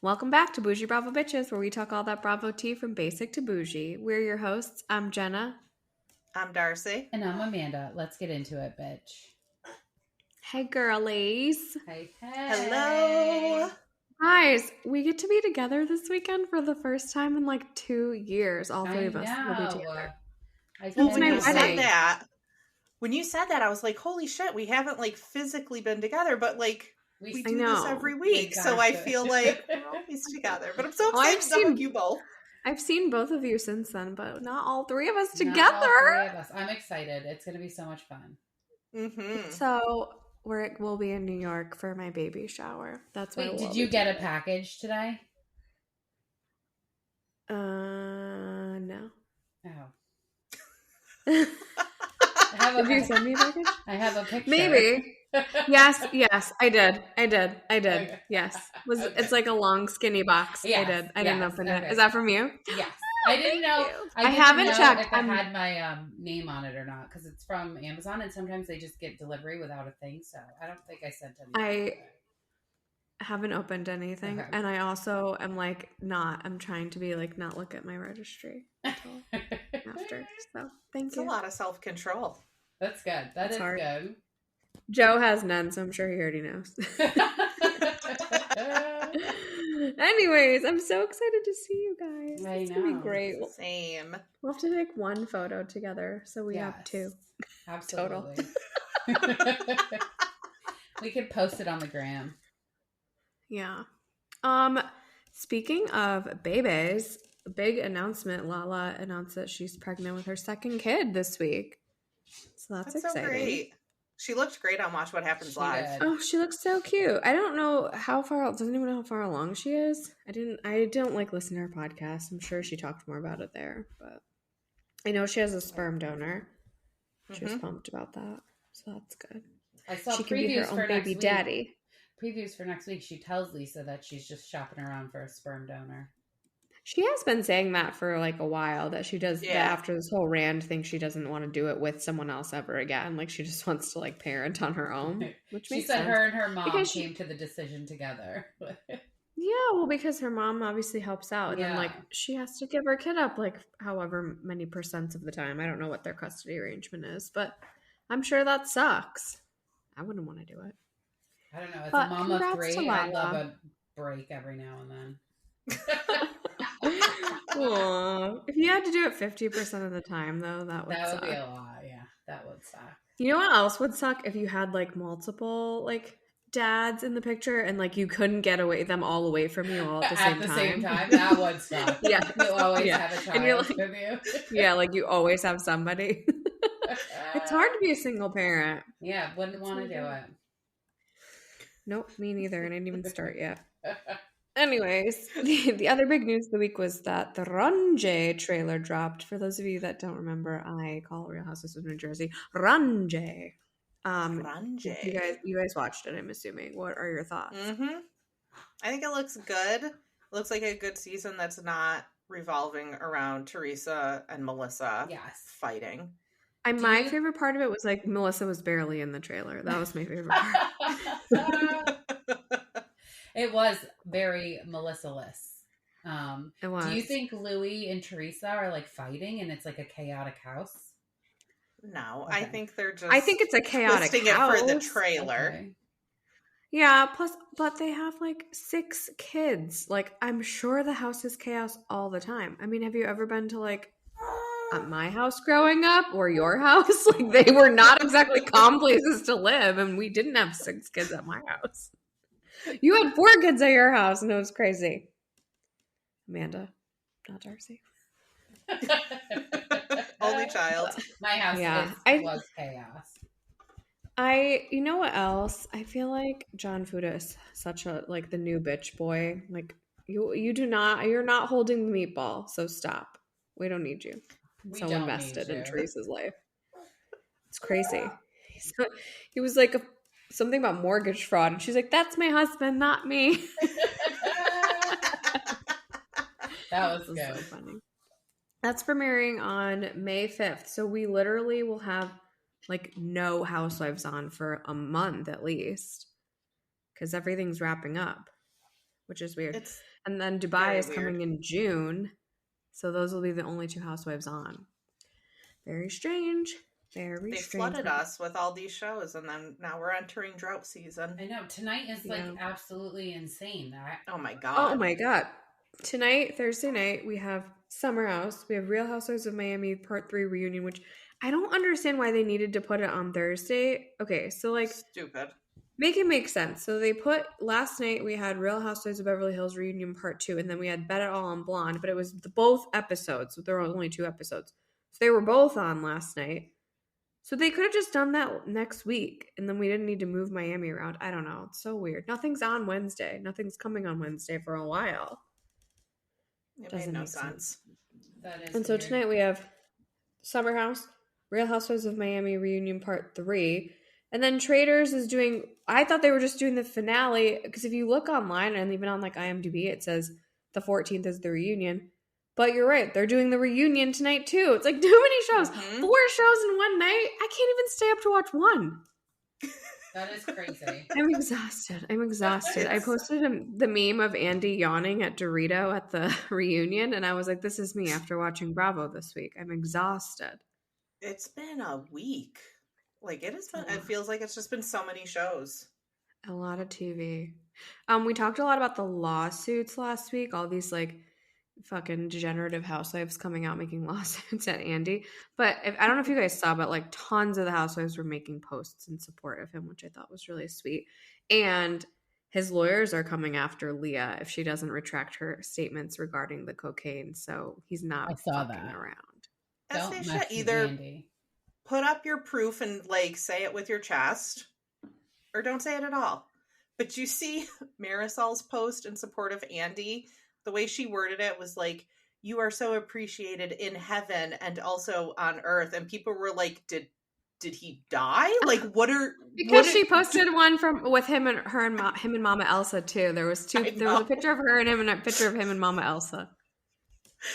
Welcome back to Boujee Bravo Bitches, where we talk all that Bravo tea from basic to bougie. We're your hosts. I'm Jenna. I'm Darcy. And I'm Amanda. Let's get into it, bitch. Hey, girlies. Hey. Hello. Guys, we get to be together this weekend for the first time in like 2 years. All three of us will be together. When you said that, I was like, holy shit, we haven't like physically been together, but like we do this every week. Exactly. So I feel like we're always together. But I'm so excited to hug you both. I've seen both of you since then, but not all three of us together. Not all three of us. I'm excited. It's going to be so much fun. Mm-hmm. So we'll be in New York for my baby shower. That's why. Wait, did you get a package today? No. Oh. Did you send me a package? I have a picture. Maybe. Yes, I did. Okay. Yes. Okay. It's like a long skinny box. Yes, I didn't open it. Is that from you? Yes. I didn't know. I haven't checked if I had my name on it or not, because it's from Amazon and sometimes they just get delivery without a thing. So I don't think I sent anything. I haven't opened anything, okay. And I also am like I'm trying to be like not look at my registry until after. So thank you. It's a lot of self-control. That's good. That's hard. Good. Joe has none, so I'm sure he already knows. Anyways, I'm so excited to see you guys. It's gonna be great. Same. We'll have to take one photo together, so we have two. Absolutely. We could post it on the gram. Yeah. Speaking of babies, a big announcement. LaLa announced that she's pregnant with her second kid this week. So that's exciting. So great. She looked great on Watch What Happens Live. Did. Oh, she looks so cute. I don't know how far. Doesn't even know how far along she is. I don't like listen to her podcast. I'm sure she talked more about it there, but I know she has a sperm donor. She was pumped about that, so that's good. I saw she can be her own baby daddy. Previews for next week. She tells Lisa that she's just shopping around for a sperm donor. She has been saying that for like a while, that she does that after this whole Rand thing. She doesn't want to do it with someone else ever again. Like she just wants to like parent on her own. Which she said sense. Her and her mom came to the decision together. Yeah, well, because her mom obviously helps out, and then like she has to give her kid up like however many % of the time. I don't know what their custody arrangement is, but I'm sure that sucks. I wouldn't want to do it. I don't know. As a mom of three, I love a break every now and then. Aww. If you had to do it 50% of the time, though, that would be a lot. Yeah, that would suck. You know what else would suck? If you had like multiple like dads in the picture and like you couldn't get them all away from you all at the same time. Same time, that would suck. Yeah, you always have a child with you. Yeah, like you always have somebody. It's hard to be a single parent. Yeah, wouldn't want to do it. Nope, me neither, and I didn't even start yet. Anyways, the other big news of the week was that the RHONJ trailer dropped. For those of you that don't remember, I call Real Housewives of New Jersey RHONJ. RHONJ. You guys watched it, I'm assuming. What are your thoughts? Mm-hmm. I think it looks good. It looks like a good season that's not revolving around Teresa and Melissa fighting. My favorite part of it was like Melissa was barely in the trailer. That was my favorite part. It was very Melissa-less. It was. Do you think Louis and Teresa are like fighting and it's like a chaotic house? No, okay. I think they're just. I think it's a chaotic house. It for the trailer. Okay. Yeah, but they have like 6 kids. Like, I'm sure the house is chaos all the time. I mean, have you ever been to like at my house growing up or your house? Like, they were not exactly calm places to live, and we didn't have 6 kids at my house. You had 4 kids at your house, and it was crazy. Amanda, not Darcy. Only child. My house was chaos. You know what else? I feel like John Fuda is such a like the new bitch boy. Like you're not holding the meatball, so stop. We don't need you. So invested in Teresa's life. It's crazy. He was like something about mortgage fraud, and she's like, "That's my husband, not me." That was good. So funny. That's premiering on May 5th, so we literally will have like no Housewives on for a month at least, because everything's wrapping up, which is weird. And then Dubai is coming in June. So those will be the only 2 housewives on. Very strange. Very they strange. Flooded us with all these shows, and then now we're entering drought season. I know. Tonight is like absolutely insane. Oh my God. Oh my God. Tonight, Thursday night, we have Summer House. We have Real Housewives of Miami Part 3 reunion, which I don't understand why they needed to put it on Thursday. Okay, so like... Stupid. Make it make sense. So they put... Last night, we had Real Housewives of Beverly Hills reunion Part 2, and then we had Bet It All on Blonde, but it was both episodes. There were only 2 episodes. So they were both on last night. So they could have just done that next week, and then we didn't need to move Miami around. I don't know. It's so weird. Nothing's on Wednesday. Nothing's coming on Wednesday for a while. It made no sense. That is weird. So tonight we have Summer House, Real Housewives of Miami Reunion Part 3, and then Traitors is doing... I thought they were just doing the finale, because if you look online, and even on like IMDb, it says the 14th is the reunion. But you're right. They're doing the reunion tonight, too. It's like too many shows. 4 shows in one night. I can't even stay up to watch one. That is crazy. I'm exhausted. I posted the meme of Andy yawning at Dorito at the reunion, and I was like, this is me after watching Bravo this week. I'm exhausted. It's been a week. Like, it has been, it feels like it's just been so many shows. A lot of TV. We talked a lot about the lawsuits last week. All these, like, fucking degenerative housewives coming out making lawsuits at Andy. But I don't know if you guys saw, but like tons of the housewives were making posts in support of him, which I thought was really sweet. And his lawyers are coming after Leah if she doesn't retract her statements regarding the cocaine. So he's not fucking around. As they should either put up your proof and like say it with your chest, or don't say it at all. But you see Marisol's post in support of Andy. The way she worded it was like, you are so appreciated in heaven and also on earth. And people were like, did he die? Like, she posted one with him and him and Mama Elsa too. There was a picture of her and him and a picture of him and Mama Elsa.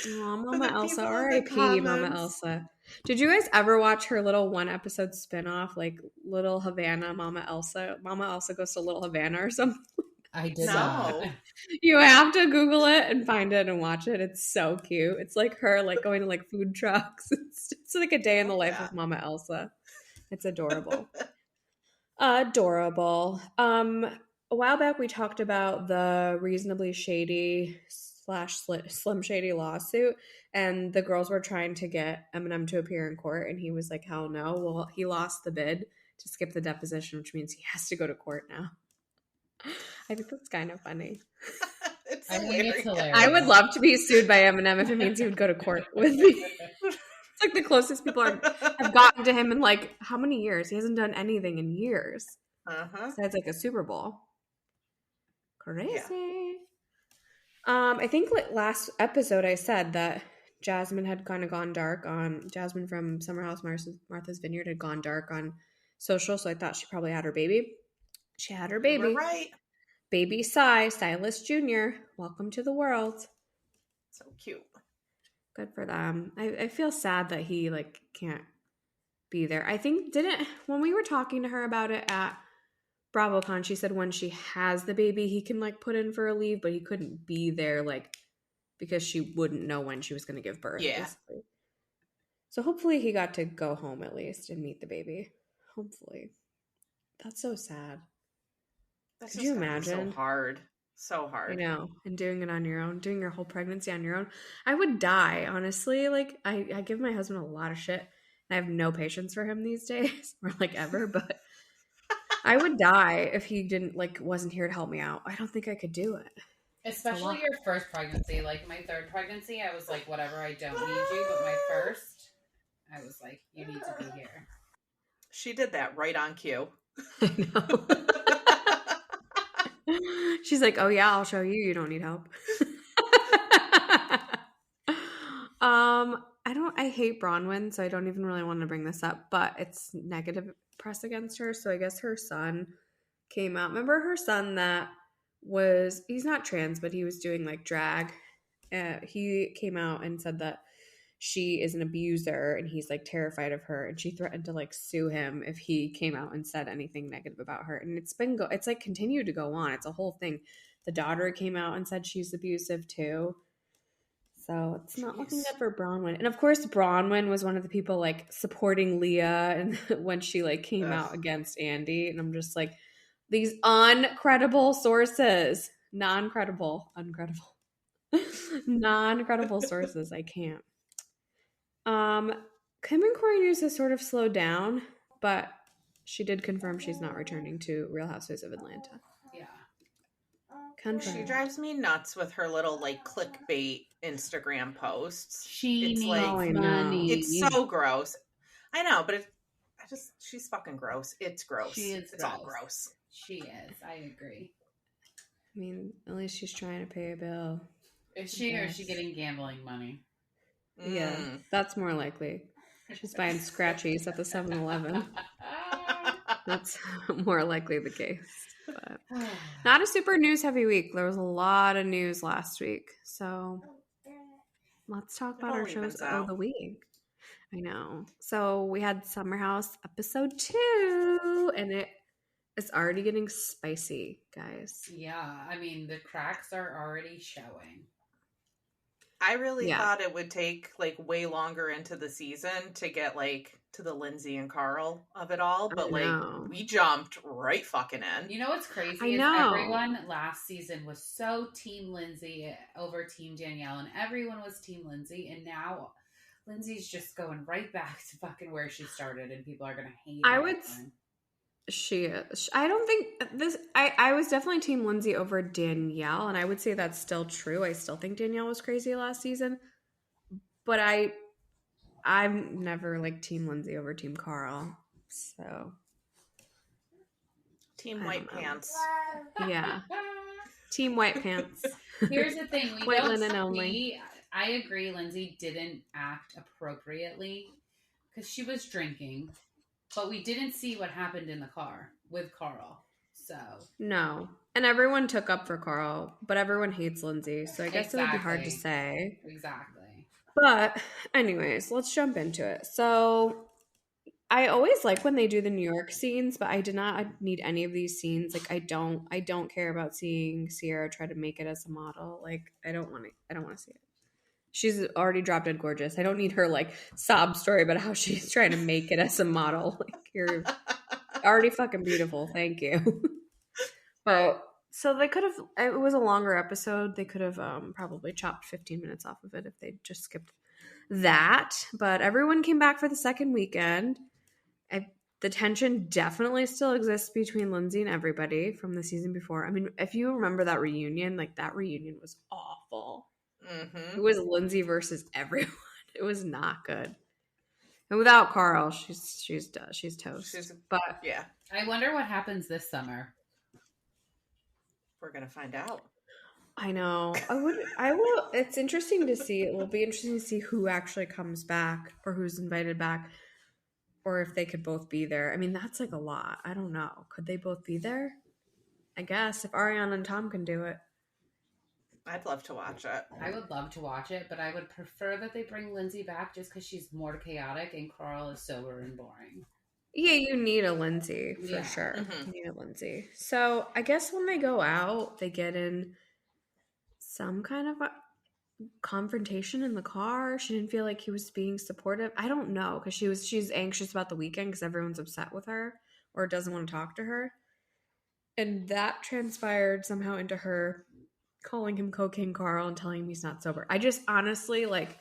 Oh, Mama Elsa, R.I.P. Mama Elsa. Did you guys ever watch her little 1-episode spinoff, like Little Havana Mama Elsa? Mama Elsa goes to Little Havana or something. I did not. You have to Google it and find it and watch it. It's so cute. It's like her like going to like food trucks. It's like a day in the life of Mama Elsa. It's adorable. Adorable. A while back we talked about the reasonably shady / Slim Shady lawsuit, and the girls were trying to get M2M to appear in court, and he was like, hell no. Well, he lost the bid to skip the deposition, which means he has to go to court now. I think that's kind of funny. It's hilarious. I would love to be sued by M2M if it means he would go to court with me. It's like the closest people have gotten to him in like how many years? He hasn't done anything in years. Besides like a Super Bowl. Crazy. Yeah. I think like last episode I said that Jasmine had kind of gone dark on Jasmine from Summer House Martha's Vineyard had gone dark on social, so I thought she probably had her baby. She had her baby. We're right. Baby Silas Jr. Welcome to the world. So cute. Good for them. I feel sad that he like can't be there. I think when we were talking to her about it at BravoCon, she said when she has the baby, he can like put in for a leave, but he couldn't be there like because she wouldn't know when she was going to give birth. Yeah. Basically. So hopefully he got to go home at least and meet the baby. Hopefully. That's so sad. Could you imagine? So hard. I know. And doing it on your own, doing your whole pregnancy on your own. I would die, honestly. Like, I give my husband a lot of shit. And I have no patience for him these days, or like ever, but I would die if he wasn't here to help me out. I don't think I could do it. Especially your first pregnancy. Like my third pregnancy, I was like, whatever, I don't need you. But my first, I was like, you need to be here. She did that right on cue. I know. She's like, oh yeah, I'll show you. You don't need help. I hate Bronwyn, so I don't even really want to bring this up, but it's negative press against her. So I guess her son came out. Remember her son he's not trans, but he was doing like drag. He came out and said that she is an abuser and he's like terrified of her, and she threatened to like sue him if he came out and said anything negative about her. And it's like continued to go on. It's a whole thing. The daughter came out and said she's abusive too. So it's not looking good for Bronwyn. And of course, Bronwyn was one of the people like supporting Leah and when she like came out against Andy. And I'm just like, these uncredible sources. Non-credible. Uncredible. Non-credible sources. I can't. Kim and Corey news has sort of slowed down, but she did confirm she's not returning to Real Housewives of Atlanta. Yeah. Confirmed. She drives me nuts with her little like clickbait Instagram posts. She it's needs like money. It's so gross. I know, but she's fucking gross. It's gross. It's all gross. She is. I agree. I mean, at least she's trying to pay a bill. Is she or is she getting gambling money? Yeah, that's more likely. She's buying scratchies at the 7-Eleven. That's more likely the case. But not a super news heavy week. There was a lot of news last week. So let's talk about our shows of the week. I know. So we had Summer House episode 2, and it is already getting spicy, guys. Yeah, I mean, the cracks are already showing. I really thought it would take like way longer into the season to get like to the Lindsay and Carl of it all, but like we jumped right fucking in. You know what's crazy is everyone last season was so team Lindsay over team Danielle, and everyone was team Lindsay, and now Lindsay's just going right back to fucking where she started, and people are gonna hate it. She is. I don't think this. I was definitely team Lindsay over Danielle, and I would say that's still true. I still think Danielle was crazy last season, but I'm never like team Lindsay over team Carl. So team white pants. Yeah, team white pants. Here's the thing: we white don't linen only. I agree. Lindsay didn't act appropriately because she was drinking. But we didn't see what happened in the car with Carl. So no. And everyone took up for Carl, but everyone hates Lindsay. So I guess it would be hard to say. Exactly. But anyways, let's jump into it. So I always like when they do the New York scenes, but I did not need any of these scenes. Like I don't care about seeing Sierra try to make it as a model. Like I don't want to see it. She's already dropped dead gorgeous. I don't need her like sob story about how she's trying to make it as a model. Like you're already fucking beautiful. Thank you. But so they could have. It was a longer episode. They could have probably chopped 15 minutes off of it if they just skipped that. But everyone came back for the second weekend. The tension definitely still exists between Lindsay and everybody from the season before. I mean, if you remember that reunion, like that reunion was awful. Mm-hmm. It was Lindsay versus everyone. It was not good. And without Carl, she's toast. But yeah, I wonder what happens this summer. We're gonna find out. I know. I will. It's interesting to see. It will be interesting to see who actually comes back or who's invited back, or if they could both be there. I mean, that's like a lot. I don't know. Could they both be there? I guess if Ariana and Tom can do it. I'd love to watch it. I would love to watch it, but I would prefer that they bring Lindsay back just because she's more chaotic and Carl is sober and boring. Yeah, you need a Lindsay for sure. Mm-hmm. You need a Lindsay. So I guess when they go out, they get in some kind of a confrontation in the car. She didn't feel like he was being supportive. I don't know because she's anxious about the weekend because everyone's upset with her or doesn't want to talk to her, and that transpired somehow into her calling him Cocaine Carl and telling him he's not sober. I just honestly like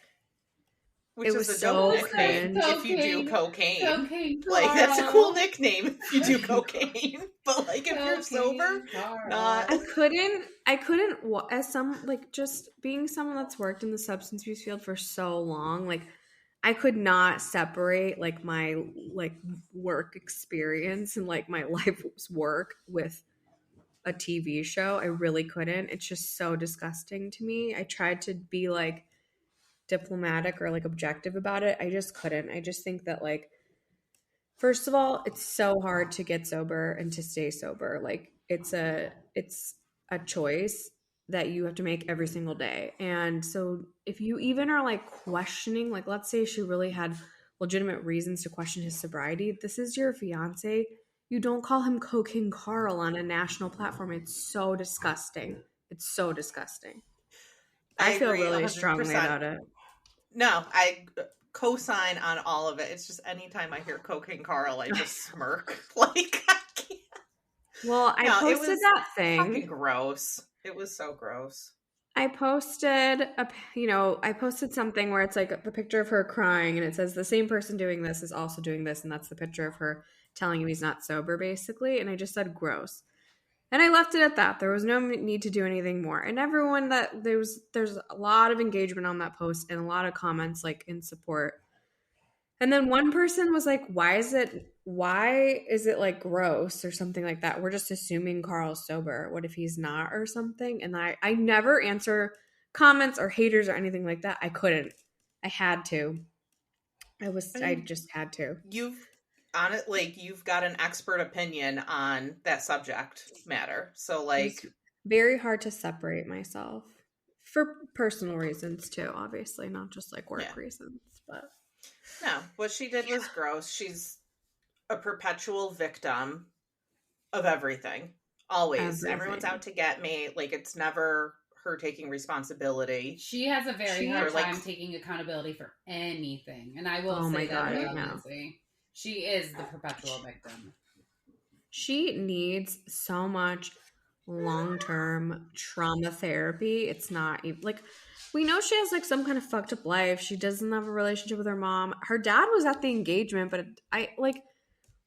it was so cringe if you do cocaine like that's a cool nickname if you do cocaine, but like if you're sober, not. I couldn't as some like just being someone that's worked in the substance abuse field for so long, like I could not separate like my like work experience and like my life's work with a TV show. I really couldn't. It's just so disgusting to me. I tried to be like diplomatic or like objective about it. I just couldn't. I just think that like first of all, it's so hard to get sober and to stay sober. Like it's a choice that you have to make every single day. And so if you even are like questioning, like let's say she really had legitimate reasons to question his sobriety, this is your fiance. You don't call him Cocaine Carl on a national platform. It's so disgusting. It's so disgusting. I feel agree, really 100%. strongly about it. No, I co-sign on all of it. It's just anytime I hear Cocaine Carl, I just smirk. Like, I can't. Well, I posted that thing. Fucking gross. It was so gross. I posted I posted something where it's like the picture of her crying, and it says the same person doing this is also doing this, and that's the picture of her telling him he's not sober, basically. And I just said gross, and I left it at that. There was no need to do anything more. And everyone there's a lot of engagement on that post and a lot of comments like in support. And then one person was like, why is it like gross or something like that? We're just assuming Carl's sober. What if he's not or something? And I never answer comments or haters or anything like that. I couldn't. I had to. I just had to. You've got an expert opinion on that subject matter. So like, it's very hard to separate myself for personal reasons too, obviously, not just like work reasons, but no, what she did was gross. She's a perpetual victim of everything. Always. Everyone's out to get me. Like, it's never her taking responsibility. She has a very hard time taking accountability for anything. And I will say that about Lindsay. She is the perpetual victim. She needs so much long-term trauma therapy. It's not even like, we know she has like some kind of fucked up life. She doesn't have a relationship with her mom. Her dad was at the engagement, but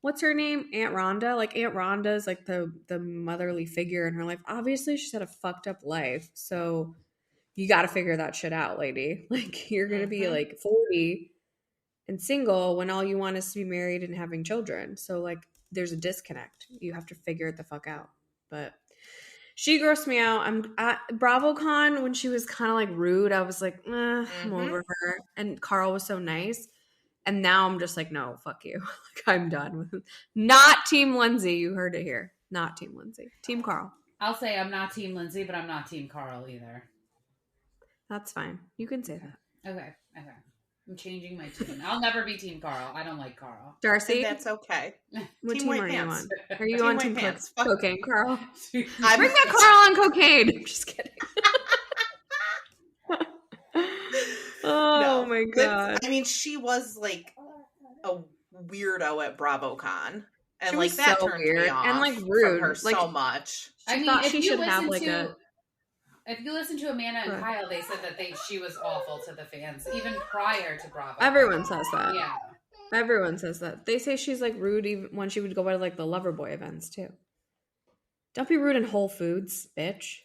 what's her name? Aunt Rhonda. Like, Aunt Rhonda is like the motherly figure in her life. Obviously, she's had a fucked up life. So you got to figure that shit out, lady. Like, you're going to be like 40 and single when all you want is to be married and having children. So like, there's a disconnect. You have to figure it the fuck out. But she grossed me out. I'm at BravoCon when she was kind of like rude. I was like, I'm over her. And Carl was so nice. And now I'm just like, no, fuck you. Like, I'm done with it. Not Team Lindsay. You heard it here. Not Team Lindsay. Team Carl. I'll say I'm not Team Lindsay, but I'm not Team Carl either. That's fine. You can say that. Okay. I'm changing my tune. I'll never be Team Carl. I don't like Carl. Darcy? And that's okay. What team are you on? Are you team on Team Cocaine, Carl? Bring that Carl on cocaine. I'm just kidding. Oh my god. I mean, she was like a weirdo at BravoCon. And she like that so turned weird me off and like rude from her like, so much. I mean, thought she should have like if you listen to Amanda and Kyle, they said that she was awful to the fans even prior to Bravo. Everyone says that. Yeah. Everyone says that. They say she's like rude even when she would go by like the Loverboy events too. Don't be rude in Whole Foods, bitch.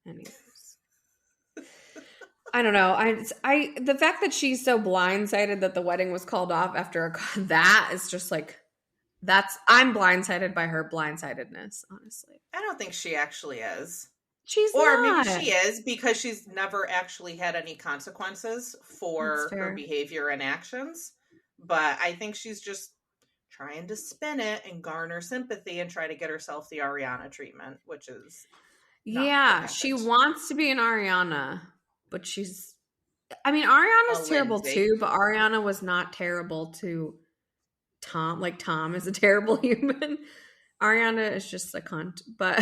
Anyways. I don't know. I the fact that she's so blindsided that the wedding was called off after that is just like, I'm blindsided by her blindsidedness, honestly. I don't think she actually is. She's or not. Maybe she is because she's never actually had any consequences for her behavior and actions. But I think she's just trying to spin it and garner sympathy and try to get herself the Ariana treatment, which is she wants to be an Ariana, but Ariana's terrible too, but Ariana was not terrible to Tom. Like, Tom is a terrible human. Ariana is just a cunt, but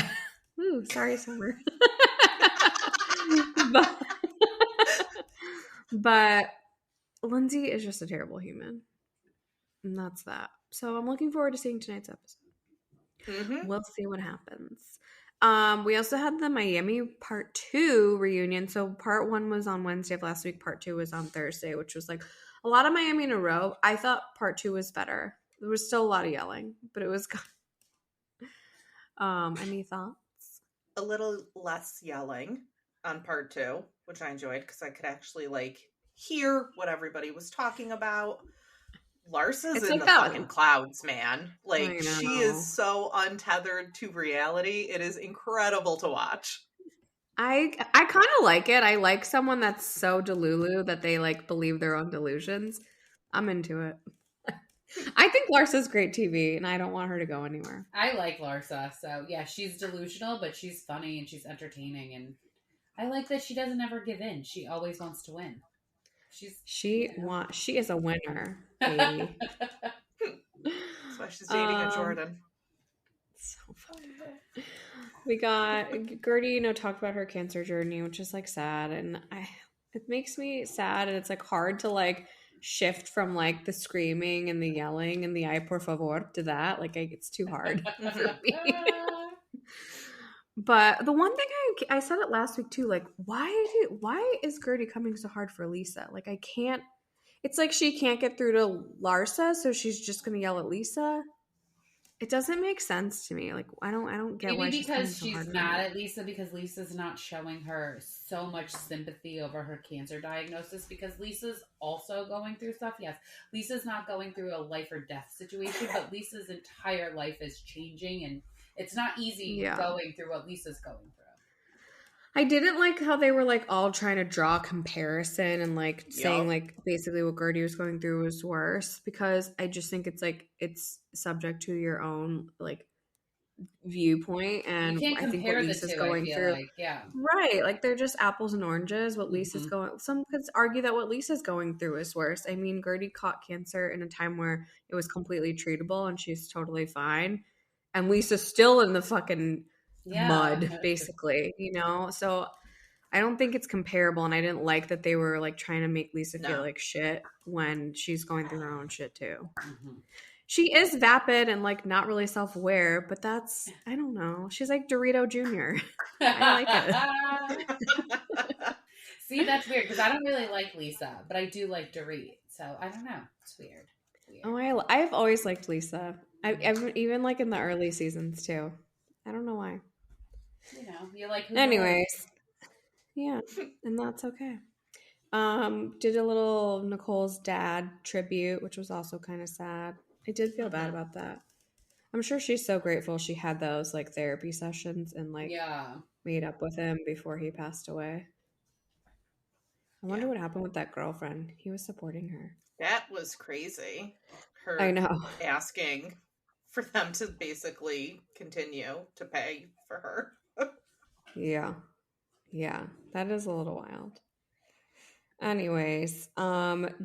ooh, sorry, Summer. but Lindsay is just a terrible human. And that's that. So I'm looking forward to seeing tonight's episode. We'll see what happens. We also had the Miami Part 2 reunion. So Part 1 was on Wednesday of last week. Part 2 was on Thursday, which was like a lot of Miami in a row. I thought Part 2 was better. There was still a lot of yelling, but it was good. Any thoughts? A little less yelling on Part 2, which I enjoyed because I could actually like hear what everybody was talking about. Larsa's in the fucking clouds, man. Like, she is so untethered to reality. It is incredible to watch. I kind of like it. I like someone that's so delulu that they like believe their own delusions. I'm into it. I think Larsa's great TV, and I don't want her to go anywhere. I like Larsa, so yeah, she's delusional, but she's funny and she's entertaining, and I like that she doesn't ever give in. She always wants to win. She is a winner, baby. That's why she's dating a Jordan. So funny. We got Guerdy, talked about her cancer journey, which is like sad, and it makes me sad, and it's like hard to like shift from like the screaming and the yelling and the "ay por favor" to that. Like, it's too hard for me. But the one thing I said it last week too, like why is Guerdy coming so hard for Lisa? Like, I can't. It's like she can't get through to Larsa, so she's just gonna yell at Lisa. It doesn't make sense to me. Like, I don't get why she's coming so hard. Maybe because she's mad at Lisa because Lisa's not showing her so much sympathy over her cancer diagnosis, because Lisa's also going through stuff. Yes, Lisa's not going through a life or death situation, but Lisa's entire life is changing, and it's not easy going through what Lisa's going through. I didn't like how they were like all trying to draw a comparison and like saying like basically what Guerdy was going through was worse, because I just think it's like it's subject to your own like viewpoint, and I think what Lisa's going through, right? Like, they're just apples and oranges. What Lisa's going, some could argue that what Lisa's going through is worse. I mean, Guerdy caught cancer in a time where it was completely treatable, and she's totally fine, and Lisa's still in the fucking mud, basically, So I don't think it's comparable, and I didn't like that they were like trying to make Lisa feel like shit when she's going through her own shit too. Mm-hmm. She is vapid and like not really self-aware, but that's, I don't know. She's like Dorito Jr. I like it. See, that's weird because I don't really like Lisa, but I do like Dorit. So I don't know. It's weird. Oh, I've always liked Lisa. I've even like in the early seasons too. I don't know why. You like who. Anyways, yeah, and that's okay. Did a little Nicole's dad tribute, which was also kind of sad. I did feel bad about that. I'm sure she's so grateful she had those like therapy sessions and like made up with him before he passed away. I wonder what happened with that girlfriend. He was supporting her. That was crazy. I know. Asking for them to basically continue to pay for her. Yeah. That is a little wild. Anyways,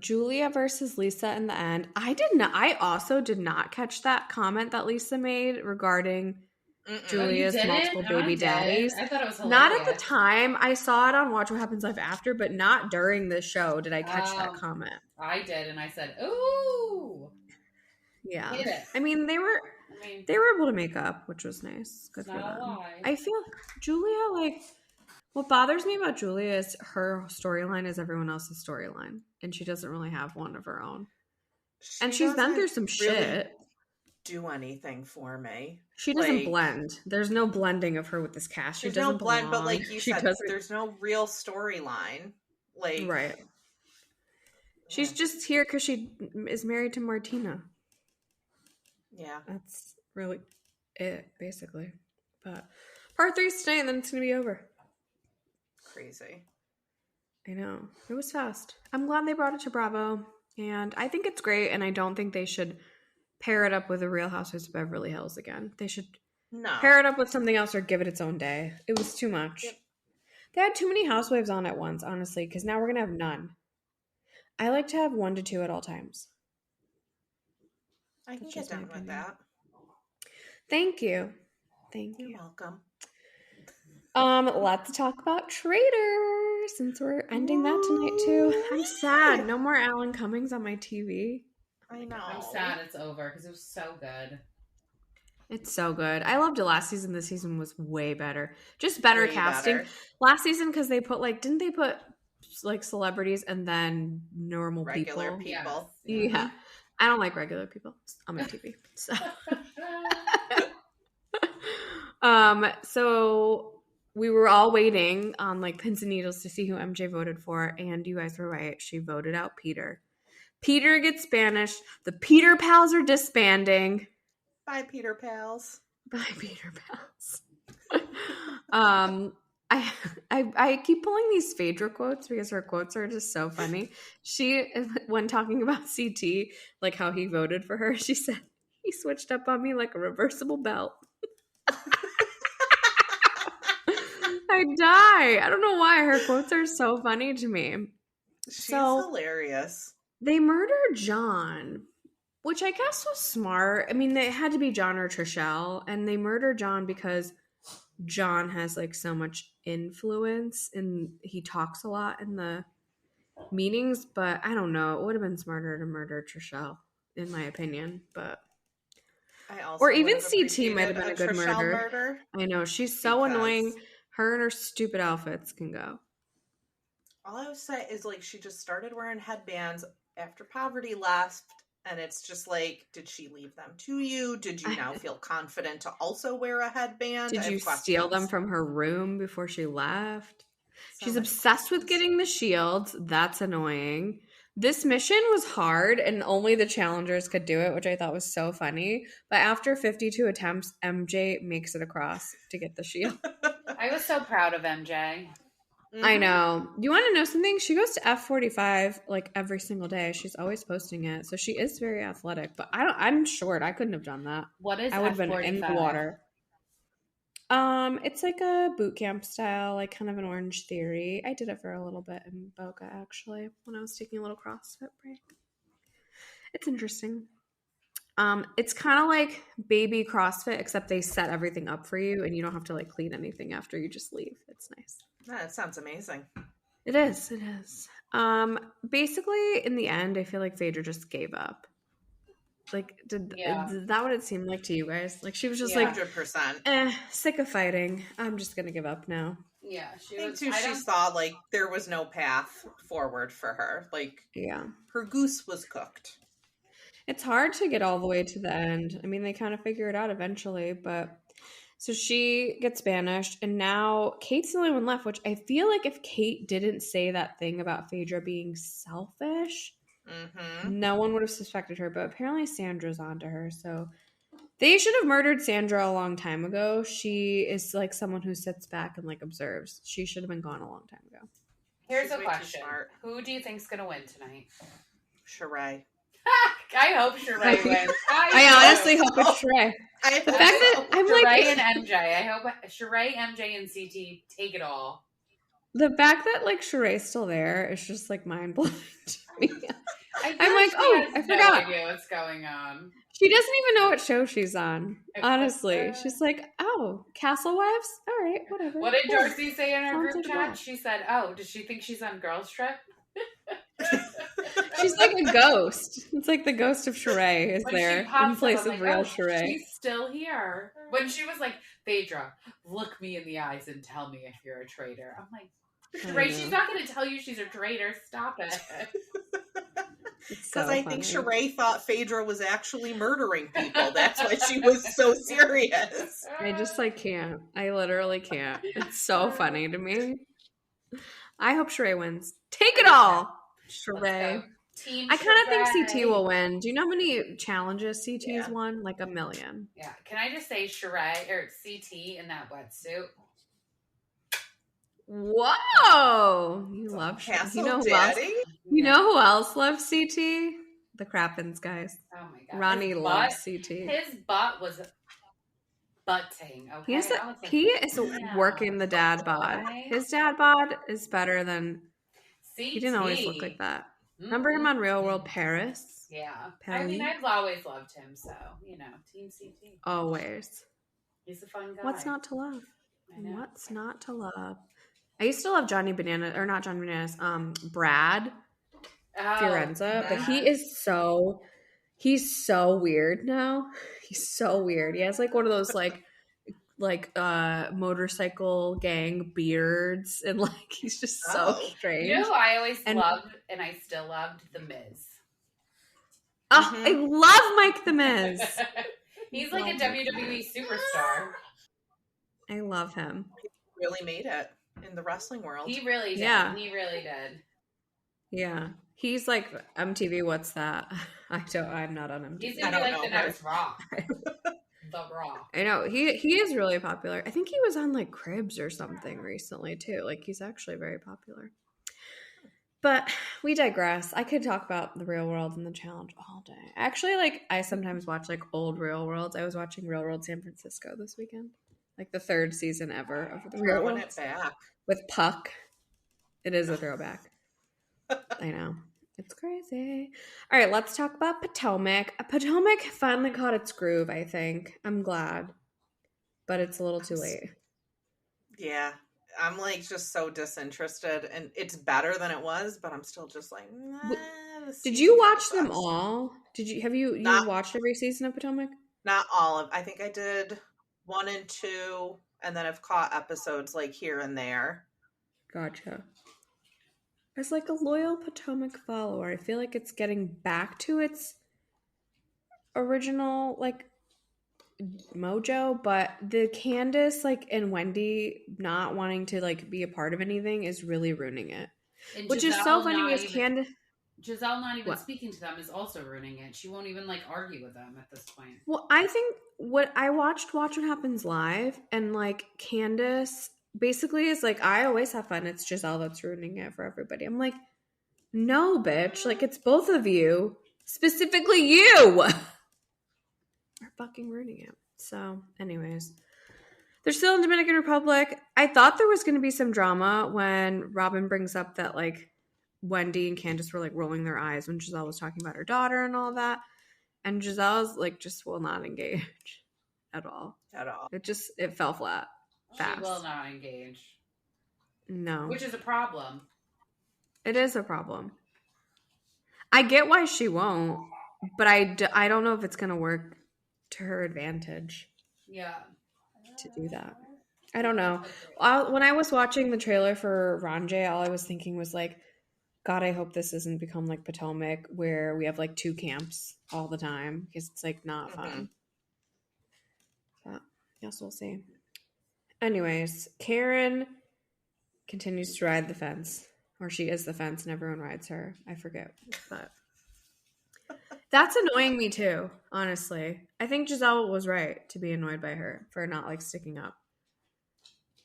Julia versus Lisa in the end. I also did not catch that comment that Lisa made regarding Julia's multiple baby daddies. I thought it was hilarious. Not at the time. I saw it on Watch What Happens Live After, but not during the show did I catch that comment. I did, and I said, "Ooh." Yeah. I mean, they were able to make up, which was nice. Good for them. I feel Julia, like, what bothers me about Julia is her storyline is everyone else's storyline, and she doesn't really have one of her own. And she's been through some shit. Do anything for me. She doesn't blend. There's no blending of her with this cast. She doesn't blend, but like you said, there's no real storyline. Like, right. She's just here because she is married to Martina. Yeah. That's really it, basically. But part 3's tonight, and then it's going to be over. Crazy. I know. It was fast. I'm glad they brought it to Bravo, and I think it's great, and I don't think they should pair it up with the Real Housewives of Beverly Hills again. They should pair it up with something else or give it its own day. It was too much. Yep. They had too many housewives on at once, honestly, because now we're going to have none. I like to have 1 to 2 at all times. I can get done with that. Thank you. You're welcome. Let's talk about Traitors, since we're ending that tonight too. I'm sad. No more Alan Cummings on my TV. I know. I'm sad it's over because it was so good. It's so good. I loved it last season. This season was way better. Just better casting. Last season, because they put didn't they put like celebrities and then regular people? Yes. Yeah. I don't like regular people on my TV. So, so we were all waiting on like pins and needles to see who MJ voted for, and you guys were right. She voted out Peter. Peter gets banished. The Peter pals are disbanding. Bye, Peter pals. Bye, Peter pals. I keep pulling these Phaedra quotes because her quotes are just so funny. She, when talking about CT, like how he voted for her, she said, he switched up on me like a reversible belt. I die. I don't know why. Her quotes are so funny to me. She's hilarious. They murdered John, which I guess was smart. I mean, they had to be John or Trishelle, and they murdered John because John has like so much influence and he talks a lot in the meetings, but I don't know. It would have been smarter to murder Trishelle, in my opinion. But I also or even would have CT might have appreciated been a good Trishelle murder. I know, she's so annoying. Her and her stupid outfits can go. All I would say is like she just started wearing headbands after Poverty left, and it's just like, did she leave them to you? Did you now feel confident to also wear a headband? Did you steal them from her room before she left? So She's obsessed with getting the shields. That's annoying. This mission was hard and only the challengers could do it, which I thought was so funny. But after 52 attempts, MJ makes it across to get the shield. I was so proud of MJ. I know. You want to know something? She goes to F45 like every single day. She's always posting it. So she is very athletic. But I'm short. I couldn't have done that. What is I would have been in the water. It's like a boot camp style, like kind of an Orange Theory. I did it for a little bit in Boca actually when I was taking a little CrossFit break. It's interesting. It's kind of like baby CrossFit, except they set everything up for you and you don't have to like clean anything after you just leave. It's nice. That sounds amazing. It is. It is. Basically, in the end, I feel like Phaedra just gave up. Like, did that what it seemed like to you guys? Like, she was just like, 100%. Sick of fighting. I'm just gonna give up now. Yeah, she saw like there was no path forward for her. Like, her goose was cooked. It's hard to get all the way to the end. I mean, they kind of figure it out eventually, but so she gets banished, and now Kate's the only one left, which I feel like if Kate didn't say that thing about Phaedra being selfish, no one would have suspected her, but apparently Sandra's onto her, so they should have murdered Sandra a long time ago. She is like someone who sits back and like observes. She should have been gone a long time ago. Here's a question. Who do you think's going to win tonight? Sheree. I hope Sheree wins. I honestly hope it's Sheree. The fact that I'm Sheree like and MJ. I hope Sheree, MJ, and CT take it all. The fact that like Sheree's still there is just like mind blowing to me. I'm like, I forgot. No idea what's going on. She doesn't even know what show she's on. Honestly, she's like, Castle Wives. All right, whatever. What did Darcy say in our group chat? She said, does she think she's on Girls Trip? She's like a ghost. It's like the ghost of Sheree is there in place of real Sheree. She's still here. When she was like, Phaedra, look me in the eyes and tell me if you're a traitor. I'm like, Sheree, she's not going to tell you she's a traitor. Stop it. Because I think Sheree thought Phaedra was actually murdering people. That's why she was so serious. I just like can't. I literally can't. It's so funny to me. I hope Sheree wins. Take it all, Sheree. I kind of think CT will win. Do you know how many challenges CT's won? Like 1 million. Yeah. Can I just say Sheree or CT in that wetsuit? Whoa! You love Sheree. You know who else? You know who else loves CT? The Crappens guys. Oh my god. Ronnie loves CT. His butt was butting. Okay. He is working the dad bod. His dad bod is better than CT. He didn't always look like that. Remember him on Real World Paris? Yeah. I mean, I've always loved him, so, Team CT. Always. He's a fun guy. What's not to love? What's not to love? I used to love Johnny Banana, or not Johnny Bananas, Brad Fiorenza, but he's so weird now. He's so weird. He has like one of those like motorcycle gang beards, and like he's just so strange. You know who I always loved, and I still loved? The Miz. I love Mike the Miz. He's like a WWE superstar. I love him. He really made it in the wrestling world. He really did. Yeah. He really did. Yeah. He's like MTV. What's that? I'm not on MTV. He's gonna be like the next Raw. The Raw. I know. He is really popular. I think he was on like Cribs or something recently too. Like he's actually very popular. But we digress. I could talk about the Real World and the challenge all day. Actually, like I sometimes watch like old Real Worlds. I was watching Real World San Francisco this weekend. Like the 3rd season ever of the Real World. With Puck. It is a throwback. I know. It's crazy. All right, let's talk about Potomac. Potomac finally caught its groove, I think. I'm glad. But it's a little too late. Yeah. I'm like just so disinterested, and it's better than it was, but I'm still just like, nah, Did you watch sucks. them all? Have you Not watched every season of Potomac? not all of. I think I did 1 and 2, and then I've caught episodes like here and there. Gotcha. As like a loyal Potomac follower, I feel like it's getting back to its original like mojo, but the Candace like and Wendy not wanting to like be a part of anything is really ruining it. And Which is so funny because Candace Giselle not even speaking to them is also ruining it. She won't even like argue with them at this point. Well, I think what I watched Watch What Happens Live, and like Candace basically is like, I always have fun. It's Giselle that's ruining it for everybody. I'm like, no, bitch. Like, it's both of you, specifically you, are fucking ruining it. So, anyways, they're still in Dominican Republic. I thought there was going to be some drama when Robin brings up that like Wendy and Candace were like rolling their eyes when Giselle was talking about her daughter and all that. And Giselle's like just will not engage at all. At all. It fell flat. Fast. She will not engage. No. Which is a problem. It is a problem. I get why she won't, but I don't know if it's going to work to her advantage. Yeah. To do that. I don't know. When I was watching the trailer for RHONJ, all I was thinking was like, God, I hope this doesn't become like Potomac where we have like 2 camps all the time because it's like not fun. But yes, we'll see. Anyways, Karen continues to ride the fence, or she is the fence and everyone rides her. I forget, but that's annoying me too, honestly. I think Giselle was right to be annoyed by her for not like sticking up.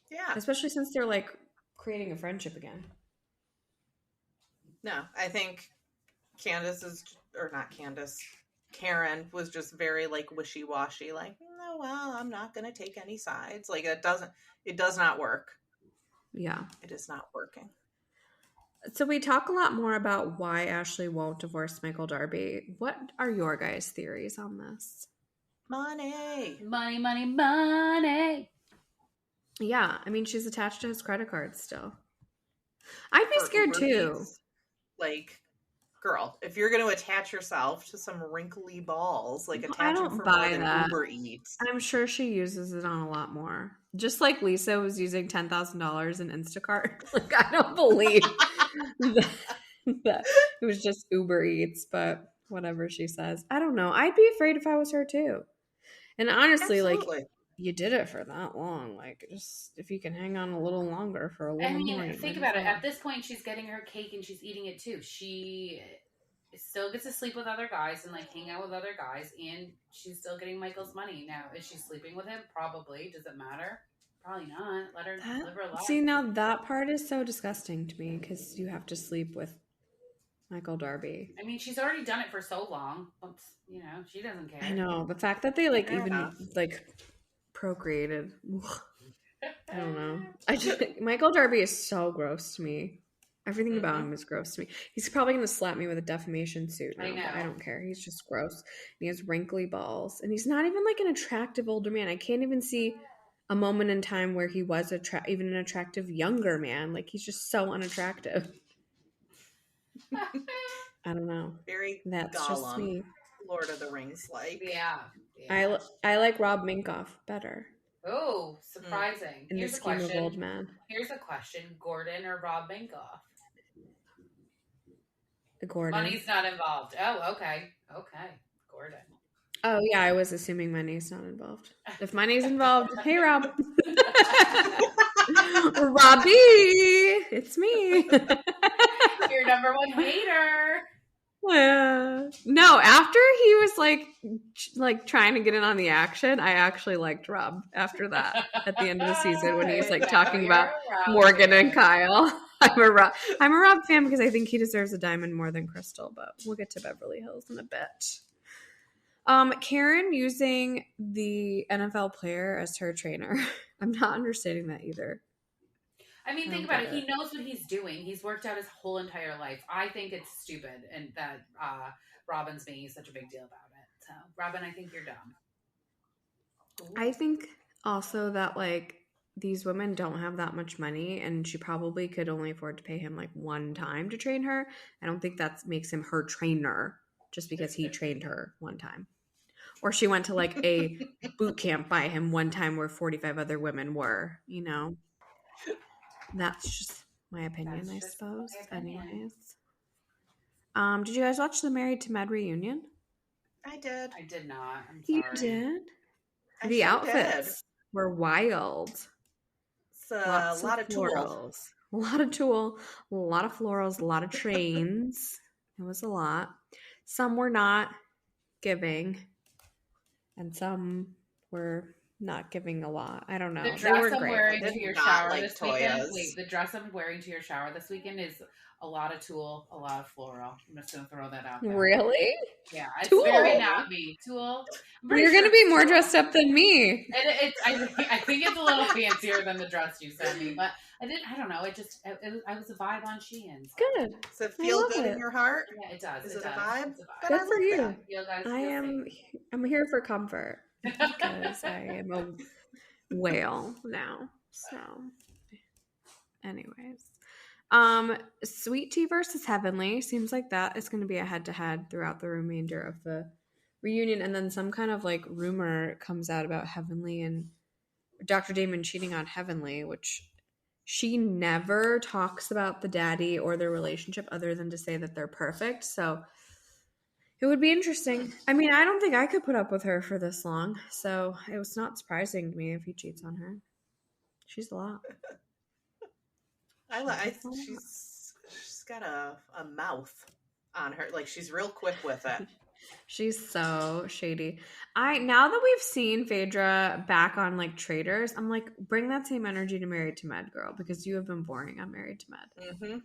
Yeah. Especially since they're like creating a friendship again. No, I think Karen was just very like wishy-washy, like, no, well, I'm not going to take any sides. Like it does not work. Yeah. It is not working. So we talk a lot more about why Ashley won't divorce Michael Darby. What are your guys' theories on this? Money. Money, money, money. Yeah, I mean, she's attached to his credit card still. I'd be scared too. Like, girl, if you're going to attach yourself to some wrinkly balls, like I attaching don't for buy more than that. Uber Eats. I'm sure she uses it on a lot more. Just like Lisa was using $10,000 in Instacart. Like, I don't believe that it was just Uber Eats, but whatever she says. I don't know. I'd be afraid if I was her too. And honestly, Absolutely. like, you did it for that long. Like, just if you can hang on a little longer for a little more. Think about it. At this point, she's getting her cake and she's eating it too. She still gets to sleep with other guys and like hang out with other guys, and she's still getting Michael's money. Now, is she sleeping with him? Probably. Does it matter? Probably not. Let her live her life. See, now that part is so disgusting to me because you have to sleep with Michael Darby. I mean, she's already done it for so long. You know, she doesn't care. I know. The fact that they like even like procreated. I don't know. Michael Darby is so gross to me. Everything about him is gross to me. He's probably going to slap me with a defamation suit now, but I don't care. He's just gross. And he has wrinkly balls. And he's not even like an attractive older man. I can't even see a moment in time where he was even an attractive younger man. Like, he's just so unattractive. I don't know. That's Gollum, just me. Lord of the Rings, like. Yeah. I like Rob Minkoff better. Oh, surprising. In Here's the scheme of old man. Here's a question: Gordon or Rob Minkoff? Gordon. Money's not involved. Oh, okay. Gordon. Oh yeah, I was assuming money's not involved. If money's involved, hey Rob. Robbie, it's me. Your number one hater. No, after he was like trying to get in on the action, I actually liked Rob after that at the end of the season when he's like talking about Morgan and Kyle. I'm a Rob fan because I think he deserves a diamond more than Crystal, but we'll get to Beverly Hills in a bit. Karen using the NFL player as her trainer. I'm not understanding that either. I mean, think about it. He knows what he's doing. He's worked out his whole entire life. I think it's stupid, and that Robin's making such a big deal about it. So, Robin, I think you're dumb. I think also that, like, these women don't have that much money, and she probably could only afford to pay him like one time to train her. I don't think that makes him her trainer just because he trained her one time. Or she went to like a boot camp by him one time where 45 other women were, you know. That's just my opinion, I suppose. Anyways. Did you guys watch the Married to Med reunion? I did. I did not. I'm sorry. You did? I The sure outfits were wild. It's a lot of florals. A lot of tulle, a lot of florals, a lot of trains. It was a lot. Some were not giving, and some were not giving a lot. I don't know. The dress I'm wearing to your shower this weekend. Wait, the dress I'm wearing to your shower this weekend is a lot of tulle, a lot of floral. I'm just gonna throw that out there. Really? Yeah, it's very not me. Tulle. You're gonna be more dressed up than me. I think it's a little fancier than the dress you sent me, but I don't know. I was a vibe on Shein. So. Good. Does it feel good in your heart? Yeah, it does. Is it a vibe? Good for you. I'm here for comfort because I am a whale now. So, anyways, Sweet Tea versus Heavenly seems like that is going to be a head-to-head throughout the remainder of the reunion, and then some kind of like rumor comes out about Heavenly and Dr. Damon cheating on Heavenly, which she never talks about the daddy or their relationship other than to say that they're perfect. So it would be interesting. I mean, I don't think I could put up with her for this long, so it was not surprising to me if he cheats on her. She's a lot. She's got a mouth on her. Like, she's real quick with it. She's so shady. Now that we've seen Phaedra back on like Traitors, I'm like, bring that same energy to Married to Med, girl, because you have been boring on Married to Med. Mm-hmm.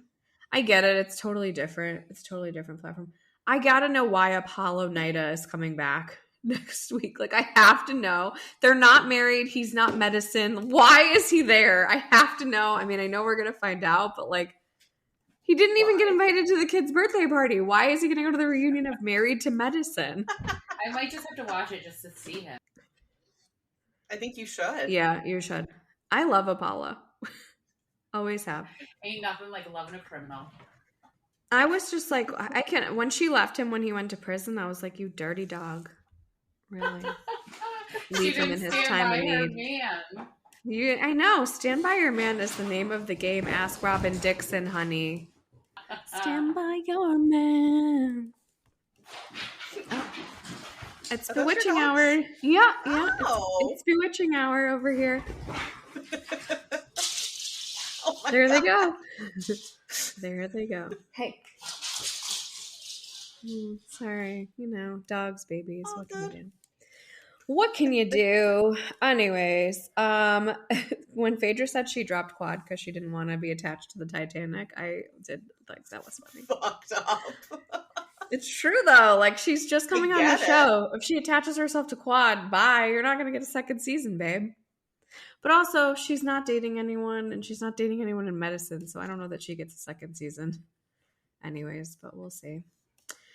I get it. It's totally different. It's totally different platform. I gotta know why Apollo Nida is coming back next week. Like, I have to know. They're not married. He's not medicine. Why is he there? I have to know. I mean, I know we're gonna find out, but like, he didn't even get invited to the kid's birthday party. Why is he going to go to the reunion of Married to Medicine? I might just have to watch it just to see him. I think you should. Yeah, you should. I love Apollo. Always have. Ain't nothing like loving a criminal. I was just like, when she left him when he went to prison, I was like, you dirty dog. Really? Leave him in his time of need. I know. Stand by your man is the name of the game. Ask Robin Dixon, honey. Stand by your man. Oh. It's bewitching hour. Yeah. Oh. It's bewitching hour over here. There they go. There they go. Hey. Sorry. Dogs, babies. What can you do? What can you do? Anyways, when Phaedra said she dropped quad because she didn't want to be attached to the Titanic, I did like that was funny. Fucked up. It's true though. Like, she's just coming on the show. If she attaches herself to quad, bye. You're not gonna get a second season, babe. But also, she's not dating anyone, and she's not dating anyone in medicine, so I don't know that she gets a second season. Anyways, but we'll see.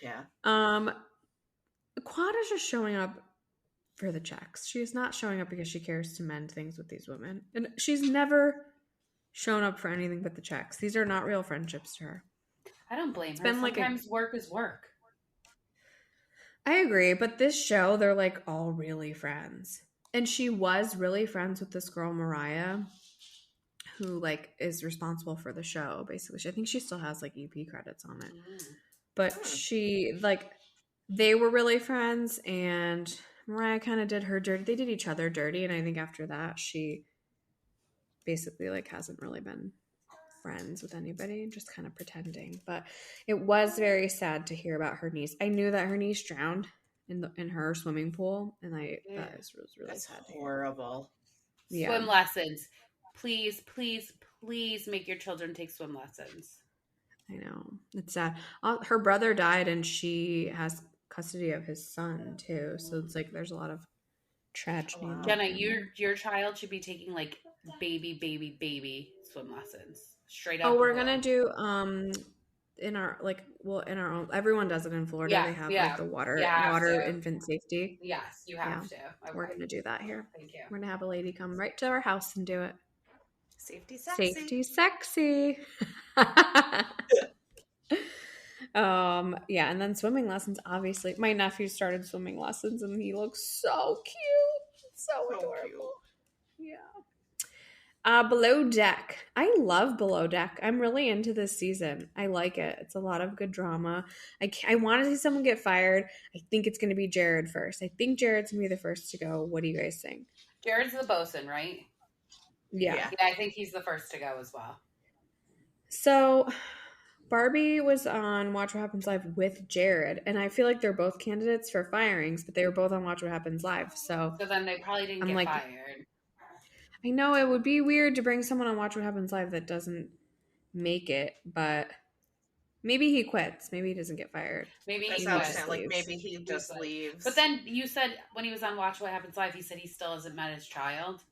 Yeah. Quad is just showing up for the checks. She is not showing up because she cares to mend things with these women. And she's never shown up for anything but the checks. These are not real friendships to her. I don't blame her. Sometimes work is work. I agree, but this show, they're like all really friends. And she was really friends with this girl, Mariah, who like is responsible for the show, basically. I think she still has like EP credits on it. But she, like, they were really friends, and Mariah kind of did her dirty. They did each other dirty, and I think after that, she basically like hasn't really been friends with anybody, just kind of pretending. But it was very sad to hear about her niece. I knew that her niece drowned in her swimming pool, and that was really That's sad. Horrible. Yeah. Swim lessons, please make your children take swim lessons. I know, it's sad. Her brother died, and she has custody of his son too, so it's like there's a lot of tragedy. Jenna, your child should be taking like baby swim lessons straight up. Oh, we're gonna do in our own, everyone does it in Florida. They have like the water infant safety. Yes, you have to. Okay. We're gonna do that here. Thank you. We're gonna have a lady come right to our house and do it. Safety sexy. Yeah, and then swimming lessons. Obviously, my nephew started swimming lessons, and he looks so cute, so adorable. Cute. Yeah. Below Deck. I love Below Deck. I'm really into this season. I like it. It's a lot of good drama. I want to see someone get fired. I think it's going to be Jared first. I think Jared's going to be the first to go. What do you guys think? Jared's the bosun, right? Yeah, I think he's the first to go as well. So Barbie was on Watch What Happens Live with Jared, and I feel like they're both candidates for firings, but they were both on Watch What Happens Live. So then they probably didn't get fired. I know it would be weird to bring someone on Watch What Happens Live that doesn't make it, but maybe he quits. Maybe he doesn't get fired. Maybe he quits. Like maybe he just leaves. But then you said when he was on Watch What Happens Live, he said he still hasn't met his child.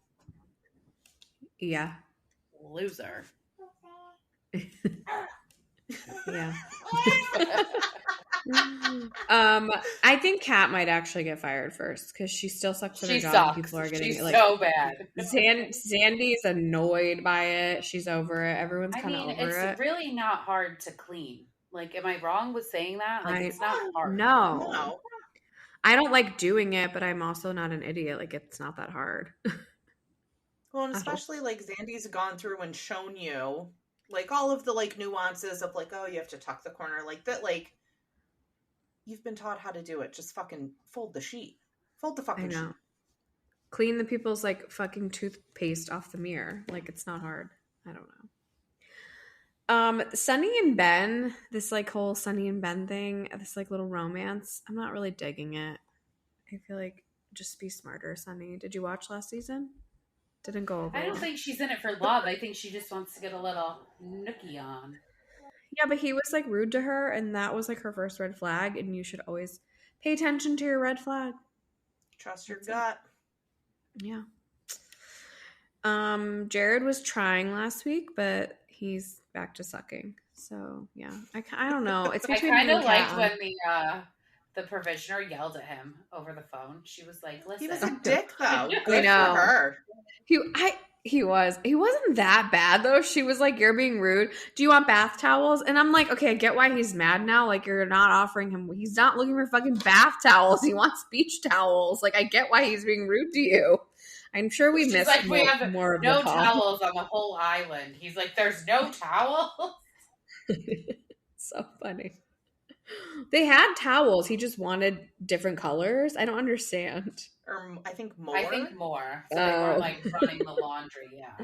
Yeah. Loser. Yeah. I think Kat might actually get fired first because she still sucks at her job. People are getting so bad. Sandy's annoyed by it. She's over it. Everyone's kind of over it. It's really not hard to clean. Like, am I wrong with saying that? Like, it's not hard. No. I don't like doing it, but I'm also not an idiot. Like, it's not that hard. Well, and especially like Zandy's gone through and shown you like all of the like nuances of like, oh, you have to tuck the corner like that. Like, you've been taught how to do it. Just fucking fold the sheet. Fold the fucking sheet. Clean the people's like fucking toothpaste off the mirror. Like, it's not hard. I don't know. Sunny and Ben, this like whole Sunny and Ben thing, this like little romance. I'm not really digging it. I feel like just be smarter, Sunny. Did you watch last season? Didn't go over. I don't think she's in it for love. I think she just wants to get a little nookie on. Yeah, but he was like rude to her, and that was like her first red flag, and you should always pay attention to your red flag. Trust your gut. Yeah. Jared was trying last week, but he's back to sucking. So yeah, I don't know. It's between I kind of liked when the provisioner yelled at him over the phone. She was like, "Listen, he was a dick though." Good for her. He wasn't that bad though. She was like, "You're being rude. Do you want bath towels?" And I'm like, "Okay, I get why he's mad now. Like, you're not offering him. He's not looking for fucking bath towels. He wants beach towels. Like, I get why he's being rude to you." I'm sure we missed like, we have more of no towels on the whole island. He's like, "There's no towels." So funny. They had towels. He just wanted different colors. I don't understand. Or I think more. So they weren't like running the laundry. Yeah.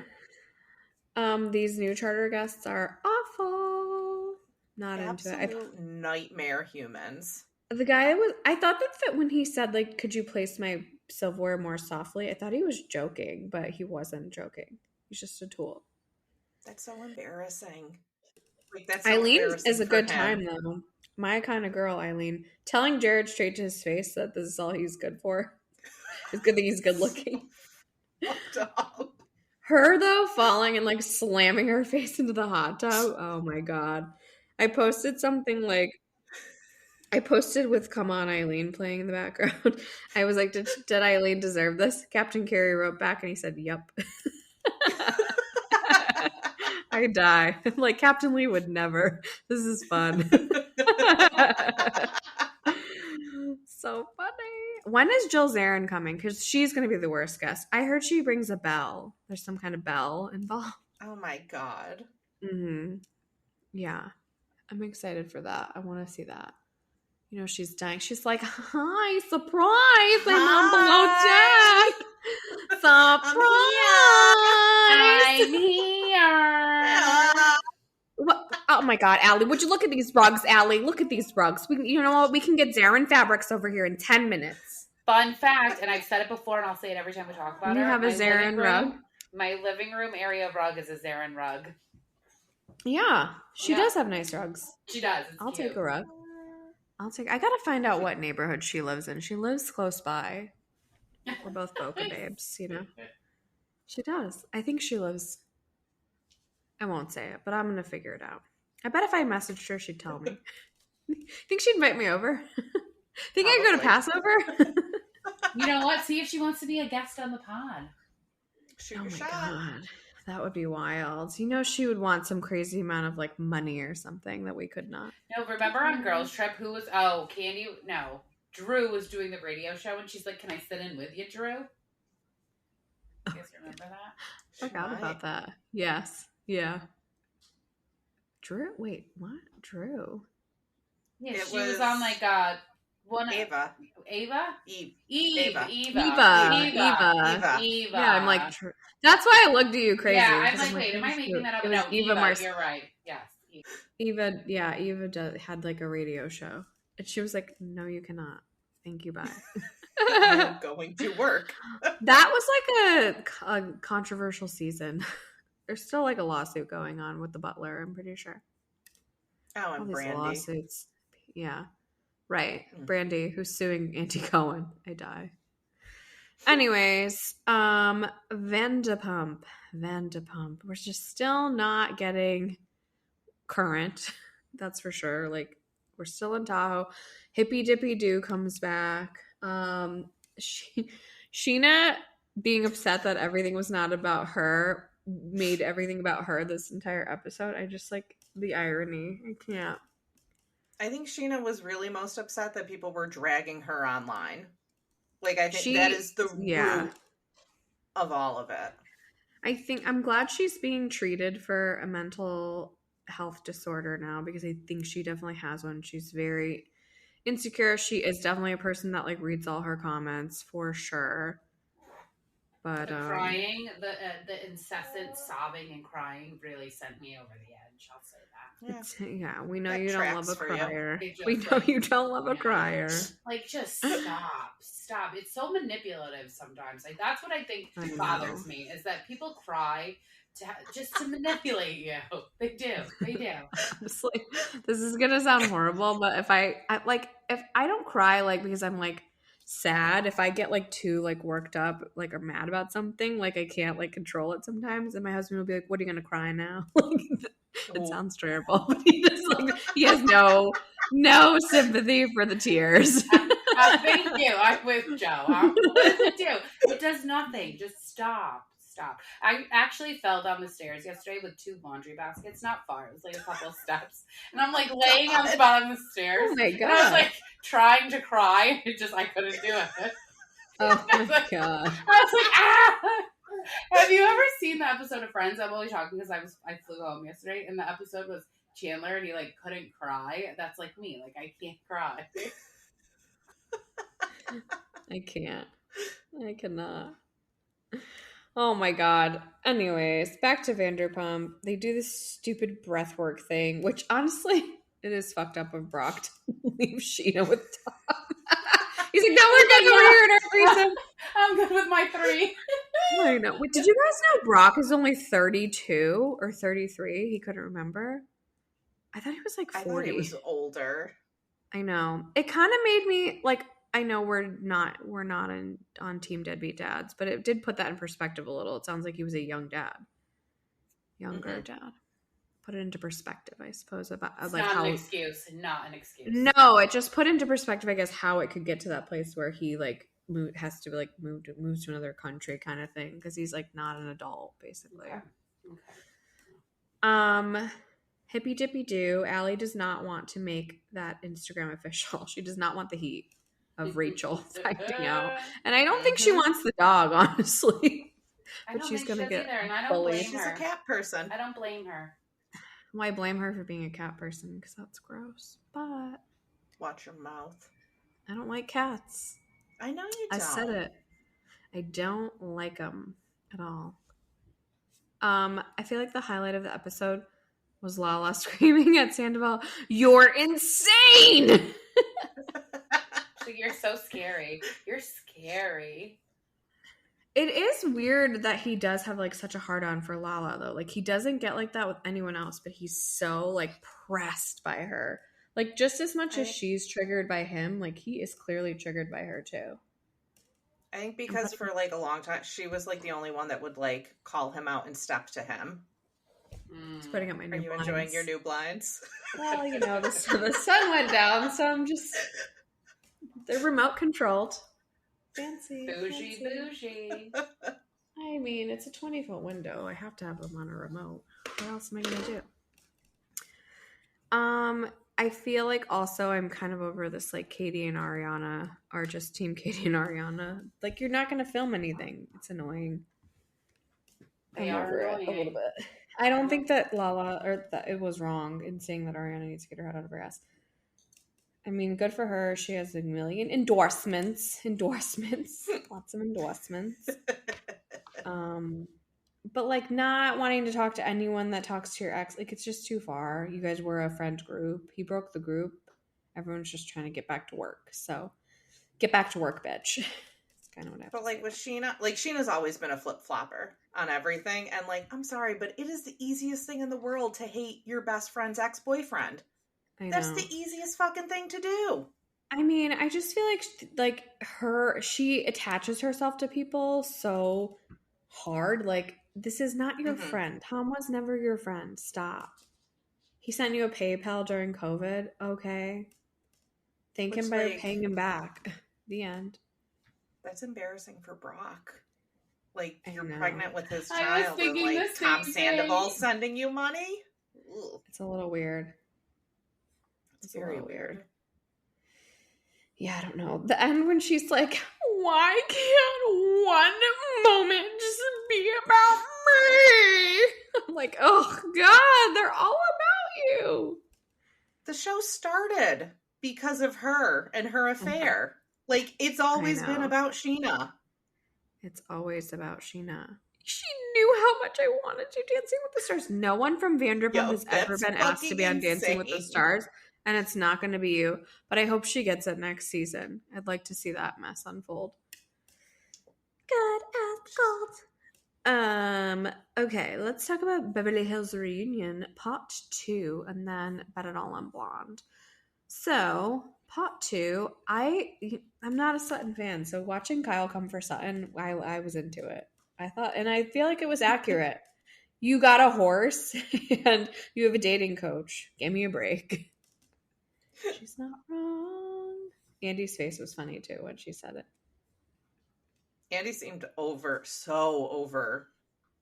These new charter guests are awful. Not Absolute into it. Nightmare humans. The guy I thought that when he said like, "Could you place my silverware more softly?" I thought he was joking, but he wasn't joking. He's just a tool. That's so embarrassing. Like, that's Eileen is a good time though. My kind of girl, Eileen. Telling Jared straight to his face that this is all he's good for. It's good that he's good looking. Her though, falling and like slamming her face into the hot tub. Oh my god. I posted something like with "Come On Eileen" playing in the background. I was like, did Eileen deserve this? Captain Carey wrote back and he said, "Yep." I die. I'm like, Captain Lee would never. This is fun. So funny. When is Jill Zarin coming? Because she's going to be the worst guest. I heard she brings a bell. There's some kind of bell involved. Oh my god. Mm-hmm. Yeah. I'm excited for that. I want to see that. You know, she's dying. She's like, "Hi, surprise! I'm on Below Deck. Surprise! I'm here." What? Oh my god, Allie, would you look at these rugs, Allie? Look at these rugs. You know what? We can get Zarin Fabrics over here in 10 minutes. Fun fact, and I've said it before and I'll say it every time we talk about it. You have a Zarin rug? My living room area rug is a Zarin rug. Yeah, she does have nice rugs. She does. I'll take a rug. I gotta find out what neighborhood she lives in. She lives close by. We're both Boca babes, you know. She does. I think she lives... I won't say it, but I'm going to figure it out. I bet if I messaged her, she'd tell me. Think she'd invite me over? Think I'd go to Passover? You know what? See if she wants to be a guest on the pod. Shoot your shot. God. That would be wild. You know, she would want some crazy amount of like money or something that we could not. No, remember on Girls Trip, who was, Candy? No. Drew was doing the radio show and she's like, can I sit in with you, Drew? You guys remember that? Forgot about that. Yes. Yeah. Drew? Wait, what? Drew? Yeah, she was on like one Eva. Eva? Eve. Eva. Yeah, I'm like, that's why I looked at you crazy. Yeah, I'm like, wait, am I making that up? No, Eva, you're right. Yes. Eva, had like a radio show. And she was like, no, you cannot. Thank you, bye. I'm going to work. That was like a controversial season. There's still like a lawsuit going on with the butler, I'm pretty sure. Oh, and Brandy. Lawsuits. Yeah. Right. Brandy, who's suing Auntie Cohen. I die. Anyways, Vanderpump. We're just still not getting current. That's for sure. Like, we're still in Tahoe. Hippy Dippy Doo comes back. Scheana being upset that everything was not about her made everything about her this entire episode. I just like the irony. I can't. I think Scheana was really most upset that people were dragging her online. Like, I think that is the root of all of it. I think I'm glad she's being treated for a mental health disorder now, because I think she definitely has one. She's very insecure. She is definitely a person that like reads all her comments for sure. But the crying, the incessant sobbing and crying really sent me over the edge. I'll say that. Yeah, we know you don't love a crier. We know you don't love a crier. Like, just stop. It's so manipulative sometimes. Like, that's what I think bothers me, is that people cry just to manipulate you. They do. Honestly, this is gonna sound horrible, but if I don't cry like because I'm like sad, if I get like too like worked up like or mad about something, like I can't like control it sometimes, and my husband will be like, what are you gonna cry now? Like, it sounds terrible, but he has no sympathy for the tears. Thank you. I'm with Joe. What does it do? It does nothing. Just stop. I actually fell down the stairs yesterday with 2 laundry baskets. Not far. It was like a couple of steps. And I'm like laying on the bottom of the stairs. Oh my God. And I was like trying to cry. I couldn't do it. Oh my God. I was like, ah! Have you ever seen the episode of Friends? I'm only talking because I flew home yesterday, and the episode was Chandler, and he like couldn't cry. That's like me. Like, I can't cry. I can't. I cannot. Oh my God. Anyways, back to Vanderpump. They do this stupid breathwork thing, which honestly, it is fucked up of Brock to leave Scheana with Tom. He's like, no, we're good over here in our threesome. I'm good with my 3. I know. Wait, did you guys know Brock is only 32 or 33? He couldn't remember. I thought he was like 40. I thought he was older. I know. It kind of made me like, I know we're not on Team Deadbeat Dads, but it did put that in perspective a little. It sounds like he was a young dad. Younger dad. Put it into perspective, I suppose, about it's like not how an excuse. Not an excuse. No, it just put into perspective, I guess, how it could get to that place where he like has to like move to another country kind of thing, because he's like not an adult basically. Okay. Hippy Dippy Doo. Allie does not want to make that Instagram official. She does not want the heat of Rachel finding out, and I don't think she wants the dog, honestly. But she's gonna get bullied. She's a cat person. I don't blame her. Well, I blame her for being a cat person because that's gross. But watch your mouth. I don't like cats. I know you don't. I said it. I don't like them at all. I feel like the highlight of the episode was LaLa screaming at Sandoval, "You're insane!" You're so scary. You're scary. It is weird that he does have like such a hard on for LaLa though. Like, he doesn't get like that with anyone else, but he's so like pressed by her. Like, just as much as she's triggered by him, like he is clearly triggered by her too. I think because for like a long time she was like the only one that would like call him out and step to him. Just putting up my new blinds. Are you enjoying your new blinds? Well, you know, the sun went down, so I'm just... They're remote controlled. Fancy. Bougie. I mean, it's a 20-foot window. I have to have them on a remote. What else am I going to do? I feel like also I'm kind of over this, like, Katie and Ariana are just team Katie and Ariana. Like, you're not going to film anything. It's annoying. They I'm are over annoying. it a little bit. I don't think that LaLa, or that it was wrong in saying that Ariana needs to get her head out of her ass. I mean, good for her. She has a million endorsements. Lots of endorsements. But, like, not wanting to talk to anyone that talks to your ex, like, it's just too far. You guys were a friend group. He broke the group. Everyone's just trying to get back to work. So, get back to work, bitch. That's kind of what I have to say. But, like, with Scheana, like, Sheena's always been a flip-flopper on everything. And, like, I'm sorry, but it is the easiest thing in the world to hate your best friend's ex-boyfriend. That's the easiest fucking thing to do. I mean, I just feel like she attaches herself to people so hard. Like, this is not your friend. Tom was never your friend. Stop. He sent you a PayPal during COVID. Okay. Thank him by paying him back. The end. That's embarrassing for Brock. Like, you're pregnant with his child. I was thinking and, like, the same Tom Sandoval thing. sending you money? Ugh. It's a little weird. It's very weird. Yeah, I don't know. The end when she's like, why can't one moment just be about me? I'm like, oh, God, they're all about you. The show started because of her and her affair. Like, it's always been about Scheana. It's always about Scheana. She knew how much I wanted to Dancing with the Stars. No one from Vanderpump has ever been asked to be on Dancing with the Stars. And it's not going to be you. But I hope she gets it next season. I'd like to see that mess unfold. Good as gold. Okay, let's talk about Beverly Hills Reunion Part 2 and then Bet It All on Blonde. So, Part 2, I'm not a Sutton fan. So watching Kyle come for Sutton, I was into it. I thought, and I feel like it was accurate. You got a horse and you have a dating coach. Give me a break. She's not wrong. Andy's face was funny too when she said it. Andy seemed so over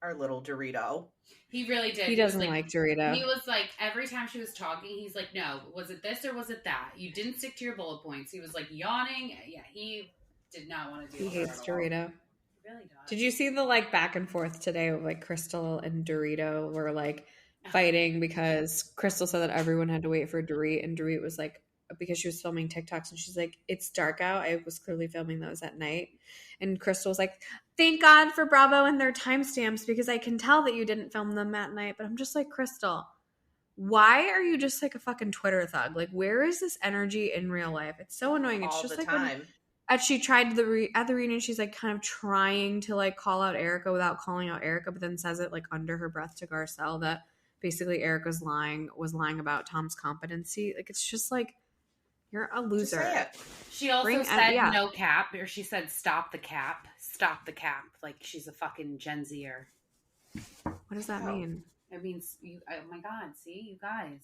our little Dorito. He really did. He doesn't like Dorito. He was like, every time she was talking, he's like, no, was it this or was it that? You didn't stick to your bullet points. He was like yawning. Yeah, he did not want to do it. He hates Dorito. He really does. Did you see the like back and forth today of like Crystal and Dorito were like fighting because Crystal said that everyone had to wait for Dorit, and Dorit was like, because she was filming TikToks, and she's like, it's dark out. I was clearly filming those at night. And Crystal was like, thank God for Bravo and their timestamps, because I can tell that you didn't film them at night. But I'm just like, Crystal, why are you just like a fucking Twitter thug? Like, where is this energy in real life? It's so annoying. It's just like when, as she tried at the reunion, she's like kind of trying to like call out Erika without calling out Erika, but then says it like under her breath to Garcelle that basically Erika's was lying about Tom's competency. Like, it's just like, you're a loser. Just say it. She also said no cap, or she said stop the cap. Stop the cap. Like she's a fucking Gen Zer. What does that mean? It means, oh my God, see, you guys.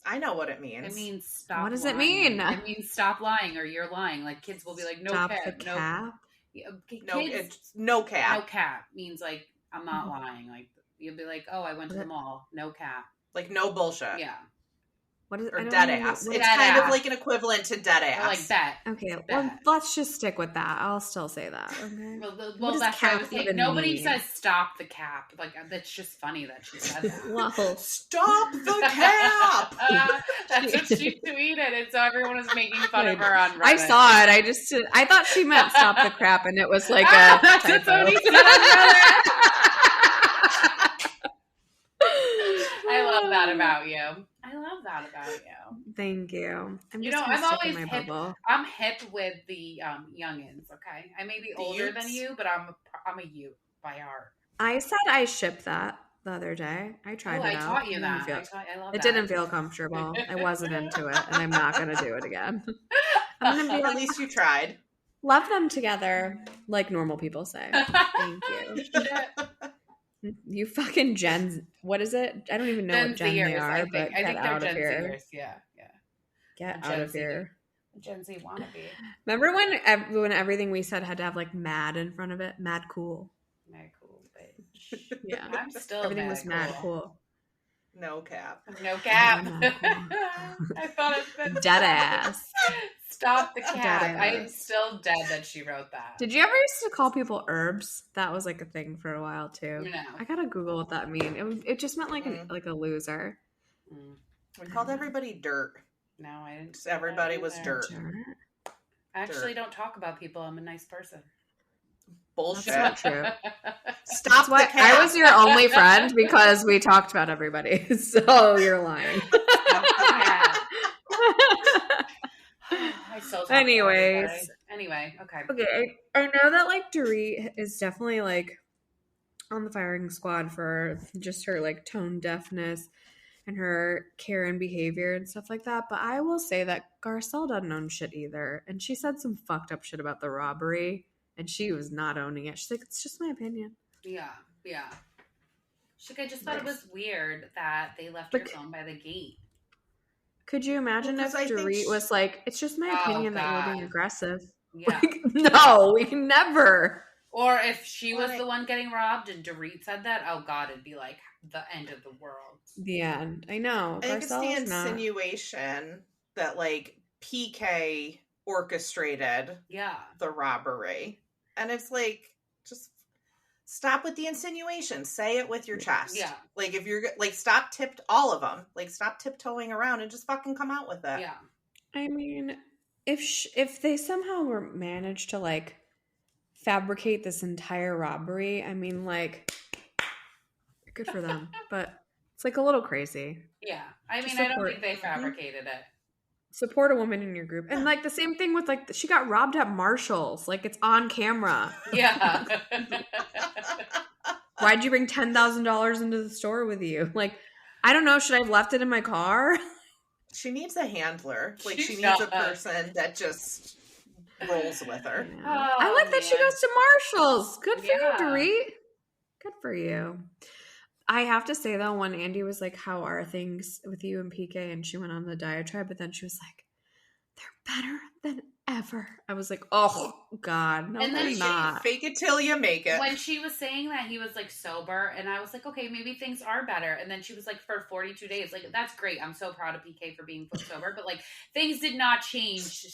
I know what it means. It means stop. What does lying. it mean? It means stop lying, or you're lying. Like kids will be like, no stop cap. The cap? No cap. No cap means like, I'm not lying. Like you'll be like, oh, I went to the mall. No cap. Like no bullshit. Yeah. What is, or dead ass. It's kind of like an equivalent to dead ass. Or like bet. Okay, bet. well, let's just stick with that. I'll still say that. Okay. Well that's why I was like, nobody says stop the cap. Like that's just funny that she said that. Well, stop the cap. That's what she tweeted, and so everyone was making fun of her on Reddit. I saw it. I thought she meant stop the crap, and it was like a that's what he said on Reddit. I love that about you. Thank you. I'm always hip. I'm hip with the youngins. Okay, I may be older than you, but I'm a youth by heart. I said I shipped that the other day. I tried it out. I taught you that. I love that. It didn't feel comfortable. I wasn't into it, and I'm not going to do it again. I'm going to be at least you tried. Love them together, like normal people say. Thank you. You fucking Gen. What is it? I don't even know what Gen they are, but get out of here. Yeah. Get out of here. Gen Z wannabe. Remember when everything we said had to have like mad in front of it? Mad cool. Mad cool, bitch. Yeah. I'm still everything was mad cool. No cap. No cap. Cool. I thought it dead ass. Stop the cap. I am still dead that she wrote that. Did you ever used to call people herbs? That was like a thing for a while too. No. I gotta Google what that mean. It just meant like like a loser. We called everybody dirt. No, I didn't. Just everybody was dirt. I actually don't talk about people. I'm a nice person. Bullshit. That's not true. Stop. Why I was your only friend because we talked about everybody. So you're lying. I still talk Anyways. about anyway, okay. Okay, I know that like Dorit is definitely like on the firing squad for just her like tone deafness and her Karen behavior and stuff like that. But I will say that Garcelle doesn't own shit either. And she said some fucked up shit about the robbery. And she was not owning it. She's like, it's just my opinion. Yeah. She's like, I just thought it was weird that they left her phone by the gate. Could you imagine if Dorit was like, it's just my opinion that you're being aggressive? Yeah. Like, no, we can never. Or if she was the one getting robbed and Dorit said that, oh God, it'd be like the end of the world. The end. I know. I think it's the insinuation that like PK orchestrated the robbery. And it's like, just stop with the insinuation. Say it with your chest. Yeah. Like if you're like, stop all of them. Like stop tiptoeing around and just fucking come out with it. Yeah. I mean, if they somehow managed to like fabricate this entire robbery, I mean, like, good for them. But it's like a little crazy. Yeah. I mean, I don't think they fabricated it. Support a woman in your group. And like the same thing with like she got robbed at Marshall's. Like it's on camera. Yeah. Why'd you bring $10,000 into the store with you? Like, I don't know. Should I have left it in my car? She needs a handler. Like she needs a person that just rolls with her. I like that she goes to Marshall's. Good for you, Dorit. Good for you. I have to say though, when Andy was like, how are things with you and PK? And she went on the diatribe, but then she was like, they're better than ever. I was like, oh God, no, and they're not. Fake it till you make it. When she was saying that he was like sober, and I was like, okay, maybe things are better. And then she was like, for 42 days, like that's great. I'm so proud of PK for being sober, but like things did not change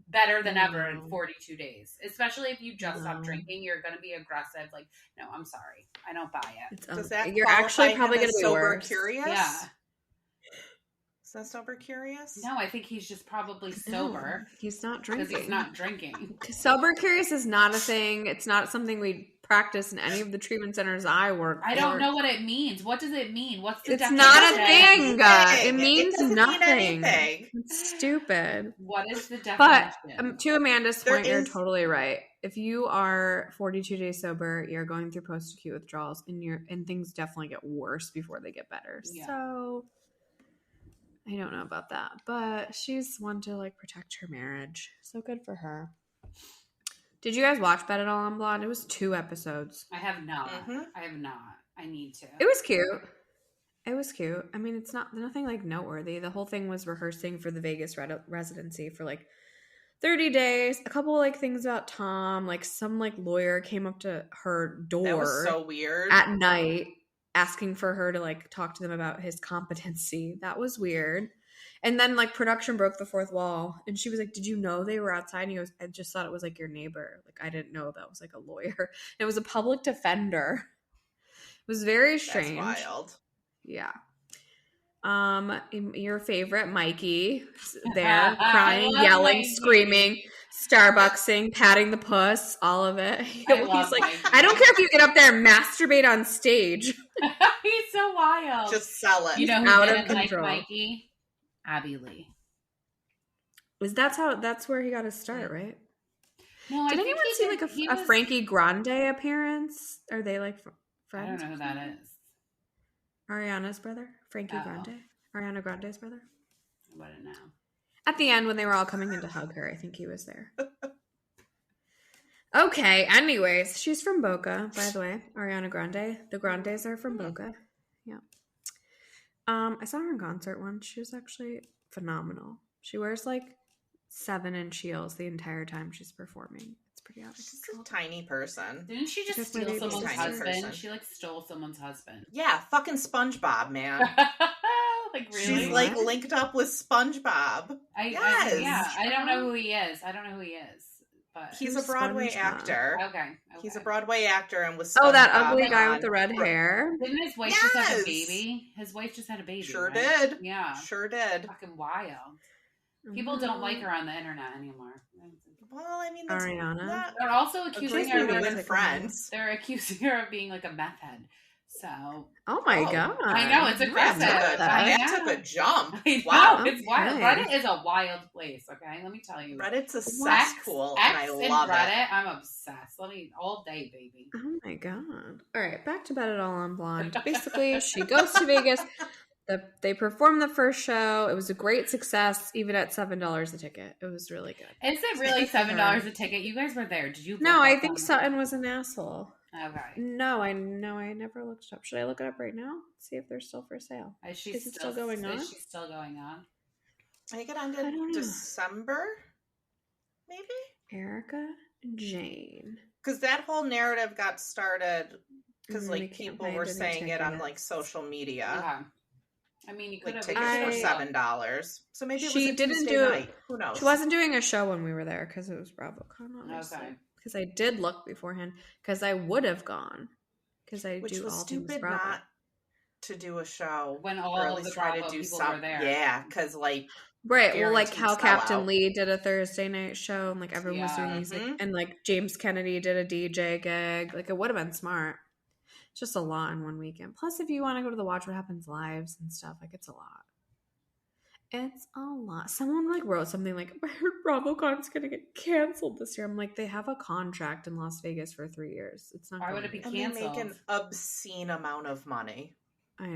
better than ever in 42 days. Especially if you just stop drinking, you're going to be aggressive. Like, no, I'm sorry, I don't buy it. Does that you're actually probably going to be sober worse. Curious? Yeah. Is that sober curious? No, I think he's just probably sober. No, he's not drinking. Because he's not drinking. Sober curious is not a thing. It's not something we practice in any of the treatment centers I work. I don't know what it means. What does it mean? What's the definition? It's not a thing. It means nothing. It's stupid. What is the definition? But to Amanda's point, you're totally right. If you are 42 days sober, you're going through post-acute withdrawals, and things definitely get worse before they get better. Yeah. So I don't know about that, but she's one to like protect her marriage. So good for her. Did you guys watch Bet It All on Blonde? It was 2 episodes. I have not. I have not. I need to. It was cute. I mean, it's nothing like noteworthy. The whole thing was rehearsing for the Vegas residency for like 30 days. A couple like things about Tom, like some like lawyer came up to her door. That was so weird. At night, asking for her to like talk to them about his competency. That was weird. And then like production broke the fourth wall, and she was like, did you know they were outside? And he goes, I just thought it was like your neighbor. Like I didn't know that was like a lawyer. And it was a public defender. It was very strange. That's wild. Yeah. Your favorite Mikey there crying, yelling, Mikey. Screaming, Starbucksing, patting the puss, all of it. He's like, Mikey. I don't care if you get up there and masturbate on stage. He's so wild. Just sell it. You know who out didn't of control. Like Mikey? Abby Lee. That's where he got his start, right? No, Did anyone see like a Frankie Grande appearance? Are they like friends? I don't know who that is. Ariana's brother? Frankie Grande? Ariana Grande's brother? I wouldn't know. At the end when they were all coming in to hug her, I think he was there. Okay, anyways, she's from Boca, by the way. Ariana Grande. The Grandes are from Boca. Yeah. I saw her in concert once. She was actually phenomenal. She wears like 7-inch heels the entire time she's performing. It's pretty out of She's control. a tiny person. Didn't she just Just my steal baby someone's sister. husband? Person. She like stole someone's husband. Yeah, fucking SpongeBob, man. Like really? She's like linked up with SpongeBob. Yes. I don't know who he is. But he's a Broadway actor. Okay. He's a Broadway actor and was that ugly guy with the red hair. Didn't his wife just have a baby? His wife just had a baby. Sure right? did. Yeah. Sure did. Fucking wild. People don't like her on the internet anymore. Well, I mean, that's Ariana. not They're also accusing her of friends. They're accusing her of being like a meth head. So. Oh my god! I know it's aggressive. That took a jump. Wow, it's wild. Reddit is a wild place. Okay, let me tell you. Reddit's a cesspool, and I love Reddit, I'm obsessed. Let me all day, baby. Oh my god! All right, back to Bed It All on Blonde. Basically, she goes to Vegas. They performed the first show. It was a great success, even at $7 a ticket. It was really good. Is it really $7 a ticket? You guys were there. Did you? No, I think Sutton was an asshole. Okay. No, I never looked it up. Should I look it up right now? See if they're still for sale. Is it still going on? Is she still going on? I think it ended December, maybe? Erika, Jayne. Because that whole narrative got started because like We can't people find were any saying it on tickets. like social media. Yeah. I mean, you could Like have tickets were $7, so maybe it was a didn't Tuesday do night. Who knows? She wasn't doing a show when we were there because it was BravoCon, obviously. Okay. Because I did look beforehand because I would have gone because I Which do was all stupid things Bravo. not to do a show when or all at of least the try Bravo to do people some. were there. Yeah, because like Right, well, like how Guaranteed Captain sellout. Lee did a Thursday night show and like everyone was doing these like, and like James Kennedy did a DJ gig. Like it would have been smart. It's just a lot in one weekend. Plus, if you want to go to the Watch What Happens lives and stuff, like it's a lot. It's a lot. Someone like wrote something like, I heard BravoCon's gonna get canceled this year. I'm like, they have a contract in Las Vegas for 3 years. It's not. Why would it be and canceled? they make an obscene amount of money. I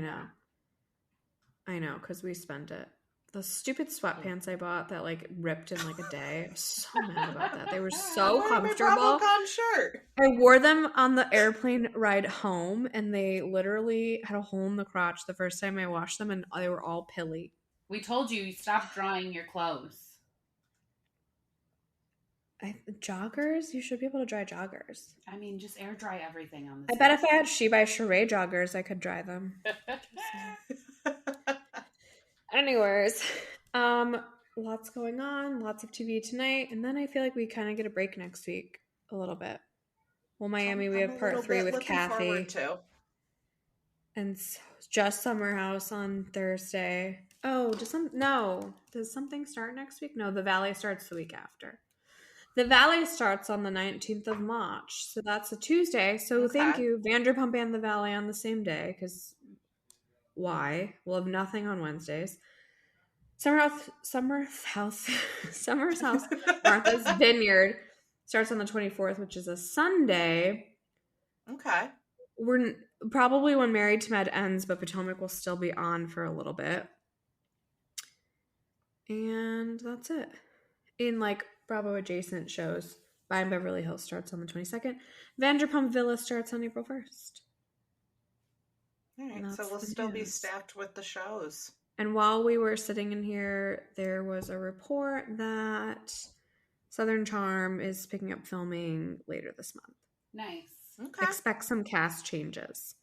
know, because we spent it. The stupid sweatpants I bought that like ripped in like a day. I was so mad about that. They were so comfortable. BravoCon shirt. I wore them on the airplane ride home, and they literally had a hole in the crotch the first time I washed them, and they were all pilly. We told you stop drying your clothes. Joggers? You should be able to dry joggers. I mean, just air dry everything on this. I bet if I had She by Sheree joggers, I could dry them. Anyways, lots going on, lots of TV tonight, and then I feel like we kind of get a break next week a little bit. Well, Miami, we have part 3 with Kathy. And so, just Summer House on Thursday. Oh, does something start next week? No, the Valley starts the week after. The Valley starts on the 19th of March, so that's a Tuesday. So Thank you, Vanderpump and the Valley on the same day, because why? We'll have nothing on Wednesdays. Summer's House, Martha's Vineyard starts on the 24th, which is a Sunday. Okay. We're probably when Married to Med ends, but Potomac will still be on for a little bit. And that's it. In like Bravo adjacent shows, By and Beverly Hills starts on the 22nd. Vanderpump Villa starts on April 1st. All right, so we'll still be stacked with the shows. And while we were sitting in here, there was a report that Southern Charm is picking up filming later this month. Nice. Okay. Expect some cast changes.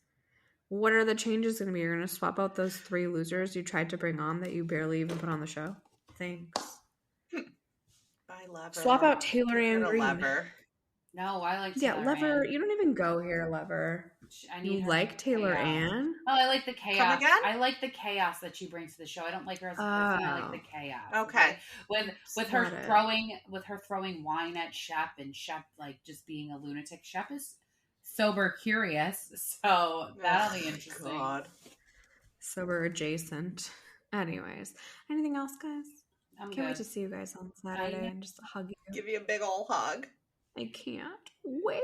What are the changes going to be? You're going to swap out those 3 losers you tried to bring on that you barely even put on the show? Thanks. Bye, Lever. Swap out Taylor Ann Green. Lever. No, I like Taylor Lever. Ann. You don't even go here, Lever. You like Taylor Ann? Oh, I like the chaos. Come again? I like the chaos that she brings to the show. I don't like her as a person. I like the chaos. Okay. With her throwing wine at Shep and Shep like just being a lunatic. Shep is sober curious, so that'll be interesting. God. Sober adjacent. Anyways, anything else, guys? Can't wait to see you guys on Saturday and just hug you. Give you a big old hug. I can't wait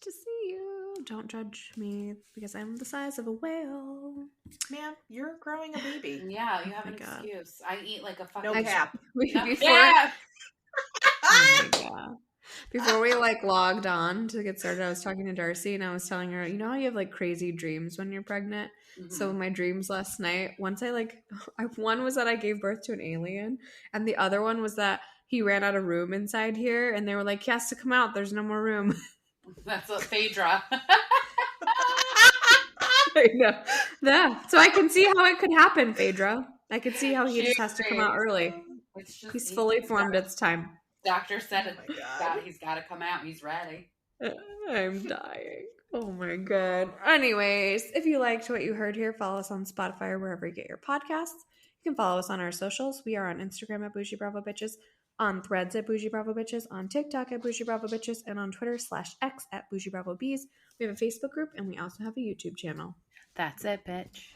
to see you. Don't judge me because I'm the size of a whale. Man, you're growing a baby. Yeah, you have an excuse. I eat like a fucking... No cap. Oh my God. Before we like logged on to get started, I was talking to Darcy and I was telling her, you know how you have like crazy dreams when you're pregnant? Mm-hmm. So my dreams last night, once one was that I gave birth to an alien, and the other one was that he ran out of room inside here, and they were like, he has to come out. There's no more room. That's what Phaedra. I know. Yeah. So I can see how it could happen, Phaedra. I could see how he just has to come out early. He's fully formed. It's time. Doctor said he's got to come out. He's ready. I'm dying. Oh my god. Anyways, if you liked what you heard here, follow us on Spotify or wherever you get your podcasts. You can follow us on our socials. We are on Instagram at Boujee Bravo Bitches, on Threads at Boujee Bravo Bitches, on TikTok at Boujee Bravo Bitches, and on Twitter /X at Boujee Bravo Bees. We have a Facebook group, and we also have a YouTube channel. That's it, bitch.